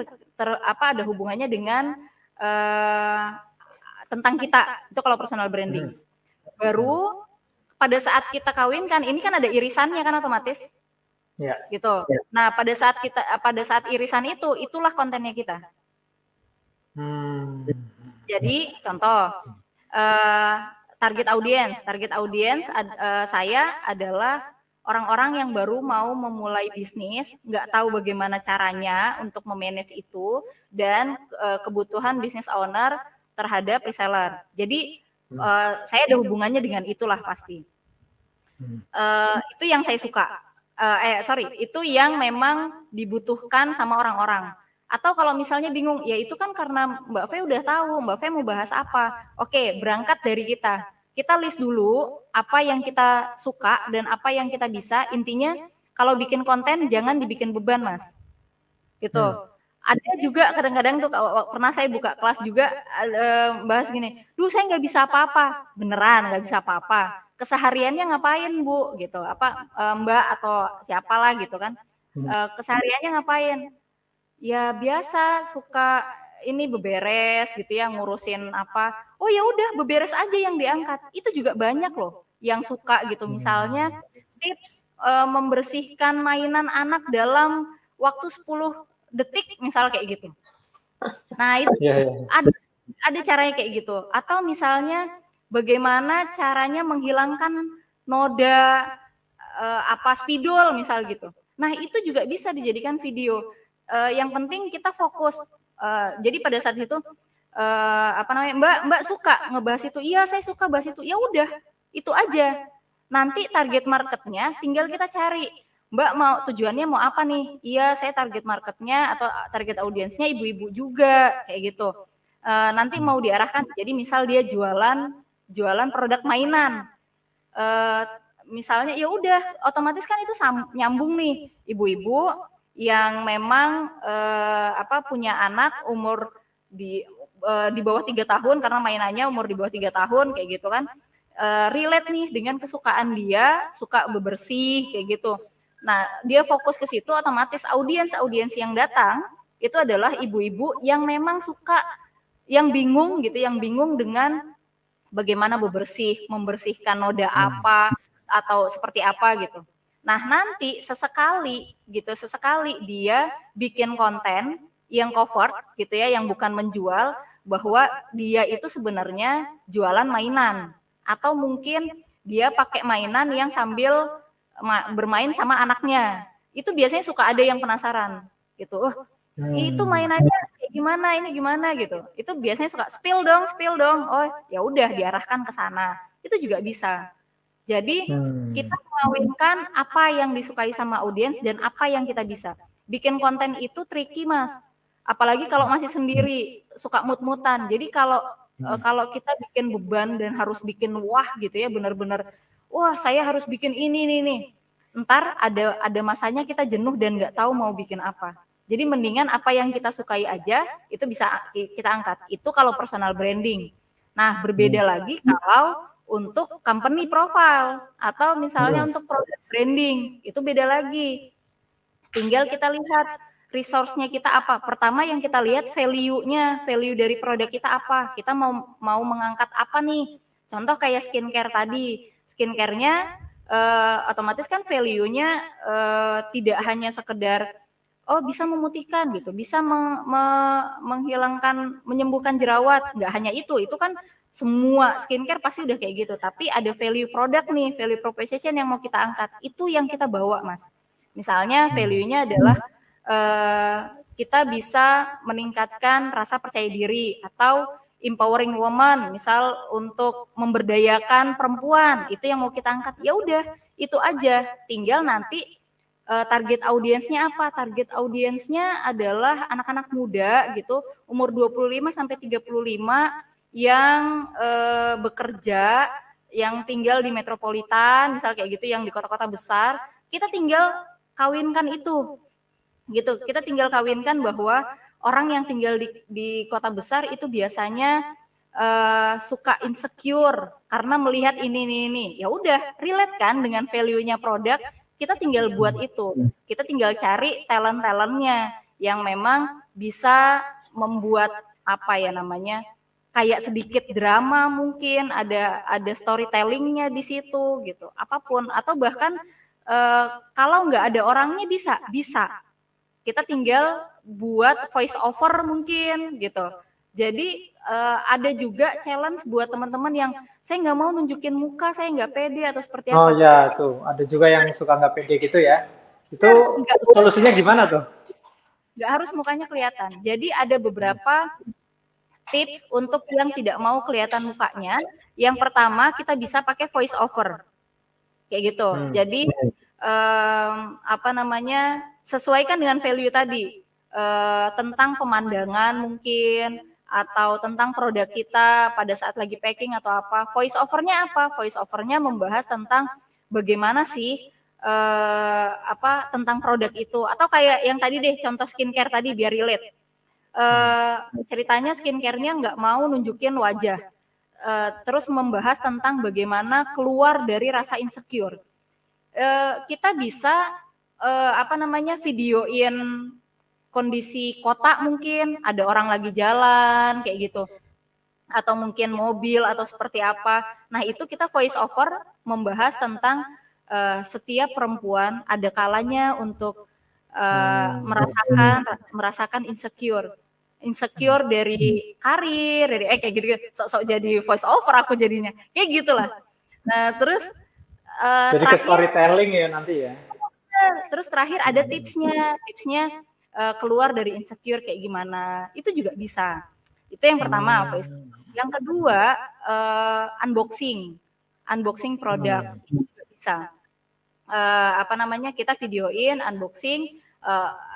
ada hubungannya dengan tentang kita. Itu kalau personal branding. Baru pada saat kita kawinkan, ini kan ada irisannya kan otomatis.
Ya.
Gitu. Nah, pada saat irisan itu, itulah kontennya kita. Jadi contoh target audiens saya adalah orang-orang yang baru mau memulai bisnis, nggak tahu bagaimana caranya untuk memanage itu, dan kebutuhan business owner terhadap reseller. Jadi saya ada hubungannya dengan itulah pasti. Itu yang saya suka. Itu yang memang dibutuhkan sama orang-orang. Atau kalau misalnya bingung, ya itu kan karena Mbak Fe udah tahu, Mbak Fe mau bahas apa. Oke, berangkat dari kita. Kita list dulu apa yang kita suka dan apa yang kita bisa. Intinya kalau bikin konten jangan dibikin beban, Mas. Gitu. Ada juga kadang-kadang tuh pernah saya buka kelas juga bahas gini, duh saya nggak bisa apa-apa. Beneran nggak bisa apa-apa. Kesehariannya ngapain Bu? Gitu. Mbak atau siapalah gitu kan. Kesehariannya ngapain? Ya biasa suka ini beberes gitu ya, ngurusin apa. Oh ya udah beberes aja yang diangkat. Itu juga banyak loh yang suka gitu. Misalnya tips membersihkan mainan anak dalam waktu 10 detik misal kayak gitu. Nah, itu ada caranya kayak gitu. Atau misalnya bagaimana caranya menghilangkan noda spidol misal gitu. Nah, itu juga bisa dijadikan video. Yang penting kita fokus. Jadi pada saat itu Mbak suka ngebahas itu? Iya, saya suka bahas itu. Ya udah, itu aja. Nanti target marketnya tinggal kita cari. Mbak mau tujuannya mau apa nih? Iya, saya target marketnya atau target audiensnya ibu-ibu juga kayak gitu. Nanti mau diarahkan. Jadi misal dia jualan produk mainan. Misalnya ya udah otomatis kan itu nyambung nih ibu-ibu yang memang punya anak umur di bawah 3 tahun karena mainannya umur di bawah 3 tahun kayak gitu kan, relate nih dengan kesukaan dia, suka bebersih kayak gitu. Nah, dia fokus ke situ, otomatis audiens yang datang itu adalah ibu-ibu yang memang suka, yang bingung dengan bagaimana membersihkan noda apa atau seperti apa gitu. Nah, nanti sesekali dia bikin konten yang covered gitu ya, yang bukan menjual, bahwa dia itu sebenarnya jualan mainan, atau mungkin dia pakai mainan yang sambil bermain sama anaknya. Itu biasanya suka ada yang penasaran gitu. Itu mainannya kayak gimana, ini gimana gitu. Itu biasanya suka spill dong. Oh, ya udah diarahkan ke sana. Itu juga bisa. Jadi kita mengawinkan apa yang disukai sama audiens dan apa yang kita bisa. Bikin konten itu tricky, Mas. Apalagi kalau masih sendiri, suka mut-mutan. Jadi kalau kita bikin beban dan harus bikin wah gitu ya, benar-benar wah saya harus bikin ini nih. Ntar ada masanya kita jenuh dan nggak tahu mau bikin apa. Jadi mendingan apa yang kita sukai aja itu bisa kita angkat. Itu kalau personal branding. Nah, berbeda lagi kalau untuk company profile atau misalnya untuk product branding, itu beda lagi. Tinggal kita lihat resource-nya kita apa. Pertama yang kita lihat value-nya, value dari produk kita apa. Kita mau mengangkat apa nih? Contoh kayak skincare tadi. Skincare-nya otomatis kan value-nya tidak hanya sekedar oh bisa memutihkan gitu, bisa menghilangkan, menyembuhkan jerawat. Nggak hanya itu kan semua skincare pasti udah kayak gitu. Tapi ada value product nih, value proposition yang mau kita angkat. Itu yang kita bawa, Mas. Misalnya value-nya adalah kita bisa meningkatkan rasa percaya diri atau empowering woman, misal untuk memberdayakan perempuan, itu yang mau kita angkat. Ya udah, itu aja. Tinggal nanti target audiensnya apa? Target audiensnya adalah anak-anak muda gitu, umur 25 sampai 35 yang bekerja, yang tinggal di metropolitan, misal kayak gitu, yang di kota-kota besar. Kita tinggal kawinkan itu, gitu. Kita tinggal kawinkan bahwa orang yang tinggal di kota besar itu biasanya suka insecure karena melihat ini. Ya udah, relate kan dengan value-nya produk. Kita tinggal buat itu. Kita tinggal cari talent-talentnya yang memang bisa membuat apa ya namanya, kayak sedikit drama mungkin, ada storytellingnya di situ gitu, apapun, atau bahkan kalau nggak ada orangnya bisa. Kita tinggal buat voice over mungkin gitu. Jadi ada juga challenge buat teman-teman yang saya nggak mau nunjukin muka, saya nggak pede atau seperti apa.
Oh ya, tuh ada juga yang suka nggak pede gitu ya. Itu solusinya gimana tuh?
Nggak harus mukanya kelihatan. Jadi ada beberapa tips untuk yang tidak mau kelihatan mukanya. Yang pertama, kita bisa pakai voice over. Kayak gitu. Jadi apa namanya, sesuaikan dengan value tadi. Tentang pemandangan mungkin, atau tentang produk kita pada saat lagi packing atau apa. Voice over-nya apa? Voice over-nya membahas tentang bagaimana sih tentang produk itu, atau kayak yang tadi deh, contoh skincare tadi biar relate. Ceritanya skincare-nya nggak mau nunjukin wajah, terus membahas tentang bagaimana keluar dari rasa insecure. Kita bisa videoin kondisi kota, mungkin ada orang lagi jalan kayak gitu, atau mungkin mobil atau seperti apa. Nah itu kita voice over membahas tentang setiap perempuan ada kalanya untuk merasakan insecure dari karir, dari kayak gitu, sok-sok jadi voice over aku jadinya kayak gitulah. Nah terus
jadi ke storytelling ya nanti ya.
Terus terakhir ada tipsnya keluar dari insecure kayak gimana, itu juga bisa. Itu yang pertama, voice. Yang kedua, unboxing produk, itu juga bisa. Kita videoin unboxing,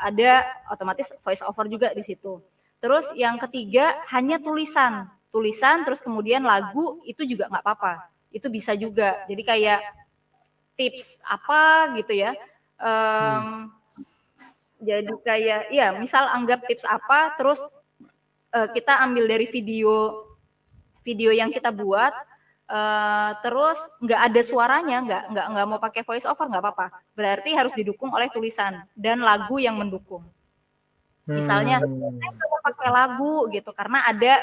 ada otomatis voice over juga di situ. Terus yang ketiga, hanya tulisan terus kemudian lagu, itu juga nggak apa-apa, itu bisa juga. Jadi kayak tips apa gitu ya. Jadi kayak ya misal anggap tips apa, terus kita ambil dari video yang kita buat, terus nggak ada suaranya, nggak mau pakai voice over, nggak apa-apa. Berarti harus didukung oleh tulisan dan lagu yang mendukung. Misalnya saya nggak mau pakai lagu gitu karena ada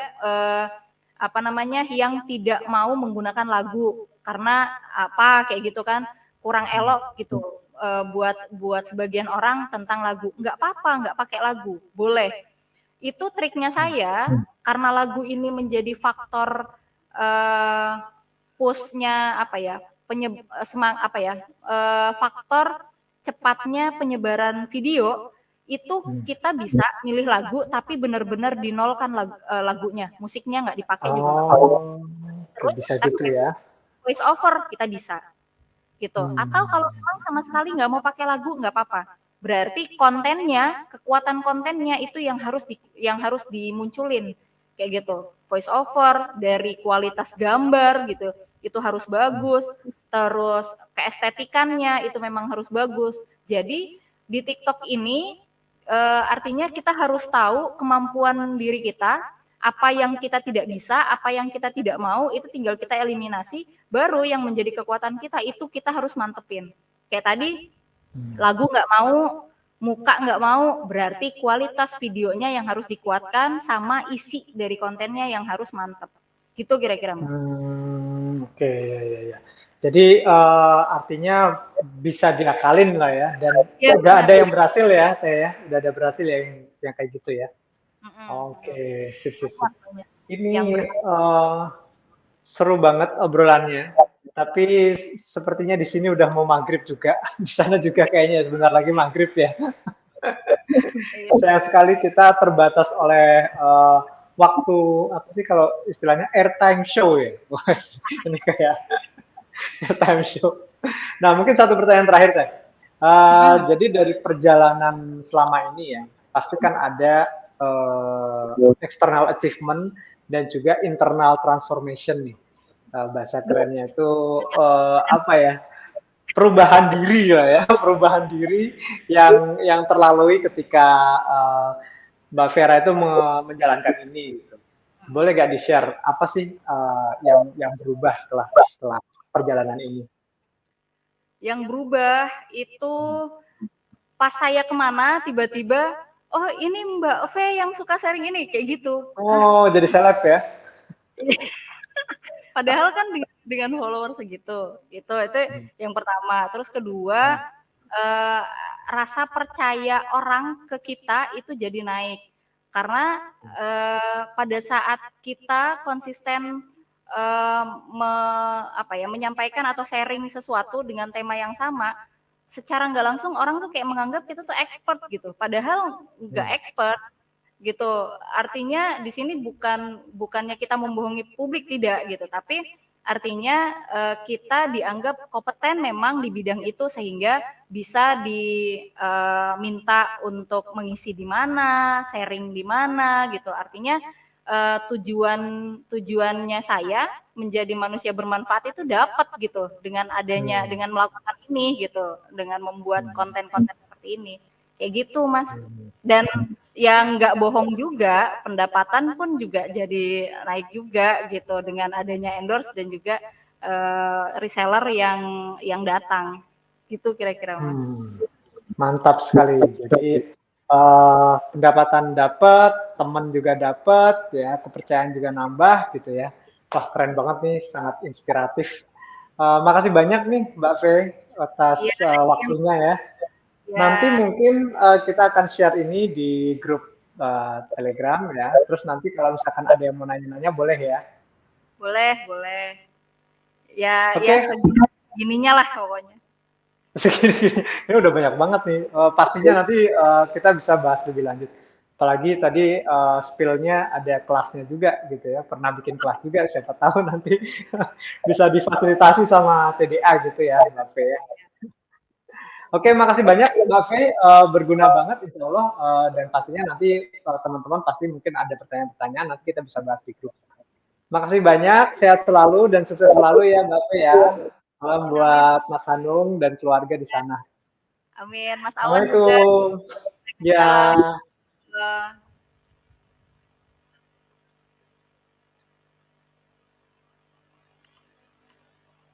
yang tidak mau menggunakan lagu karena apa kayak gitu kan, kurang elok gitu. Buat sebagian orang tentang lagu, nggak apa-apa, nggak pakai lagu, boleh. Itu triknya saya, karena lagu ini menjadi faktor push-nya faktor cepatnya penyebaran video. Itu kita bisa milih lagu tapi benar-benar dinolkan lagunya, musiknya nggak dipakai juga.
Terus bisa gitu ya.
Voice over kita bisa. Gitu. Atau kalau memang sama sekali nggak mau pakai lagu, nggak apa-apa. Berarti kekuatan kontennya itu yang harus dimunculin kayak gitu. Voice over, dari kualitas gambar gitu, itu harus bagus. Terus keestetikannya itu memang harus bagus. Jadi di TikTok ini artinya kita harus tahu kemampuan diri kita, apa yang kita tidak bisa, apa yang kita tidak mau, itu tinggal kita eliminasi. Baru yang menjadi kekuatan kita itu kita harus mantepin. Kayak tadi, lagu nggak mau, muka nggak mau, berarti kualitas videonya yang harus dikuatkan sama isi dari kontennya yang harus mantep. Gitu kira-kira, Mas.
Oke, ya. Jadi artinya bisa diakalin lah ya, dan
Iya,
udah
benar.
ada yang berhasil ya, Teh ya, udah ada berhasil yang kayak gitu ya. Oke, sip.
Waktunya yang
Ini seru banget obrolannya. Tapi sepertinya di sini udah mau maghrib juga. Di sana juga kayaknya sebentar lagi maghrib ya. Sayang sekali kita terbatas oleh waktu apa sih kalau istilahnya airtime show ya. Ini kayak airtime show. Nah mungkin satu pertanyaan terakhir Teh. Jadi dari perjalanan selama ini ya, pasti kan ada external achievement dan juga internal transformation nih. Bahasa kerennya itu apa ya? Perubahan diri lah ya, perubahan diri yang terlalui ketika Mbak Vera itu menjalankan ini. Gitu. Boleh gak di-share apa sih yang berubah setelah perjalanan ini?
Yang berubah itu pas saya kemana tiba-tiba, oh ini Mbak V yang suka sharing ini kayak gitu.
Oh, jadi seleb ya?
Padahal kan dengan follower segitu, itu yang pertama. Terus kedua, rasa percaya orang ke kita itu jadi naik. Karena pada saat kita konsisten menyampaikan atau sharing sesuatu dengan tema yang sama, secara nggak langsung orang tuh kayak menganggap kita tuh expert gitu. Padahal nggak expert gitu. Artinya di sini bukannya kita membohongi publik, tidak gitu, tapi artinya kita dianggap kompeten memang di bidang itu sehingga bisa diminta untuk mengisi di mana, sharing di mana gitu. Artinya tujuannya saya menjadi manusia bermanfaat itu dapat gitu dengan adanya dengan melakukan ini gitu, dengan membuat konten-konten seperti ini. Kayak gitu, Mas. Dan yang nggak bohong juga, pendapatan pun juga jadi naik juga gitu dengan adanya endorse dan juga reseller yang datang. Gitu kira-kira, Mas.
Mantap sekali. Jadi pendapatan dapat, teman juga dapat, ya kepercayaan juga nambah gitu ya. Wah keren banget nih, sangat inspiratif. Makasih banyak nih Mbak V atas waktunya ya. Nanti mungkin kita akan share ini di grup Telegram ya. Terus nanti kalau misalkan ada yang mau nanya-nanya boleh ya.
Boleh. Ya segininya lah pokoknya.
Segini, ini udah banyak banget nih. Pastinya nanti kita bisa bahas lebih lanjut. Apalagi tadi spill-nya ada kelasnya juga gitu ya. Pernah bikin kelas juga, siapa tahu nanti bisa difasilitasi sama TDA gitu ya Mbak V ya. Oke, makasih banyak Mbak V, berguna banget insya Allah, dan pastinya nanti teman-teman pasti mungkin ada pertanyaan-pertanyaan, nanti kita bisa bahas di grup. Makasih banyak, sehat selalu dan sukses selalu ya Mbak V ya. Salam buat Mas Hanung dan keluarga di sana.
Amin, Mas Awan juga.
Assalamualaikum. Ya.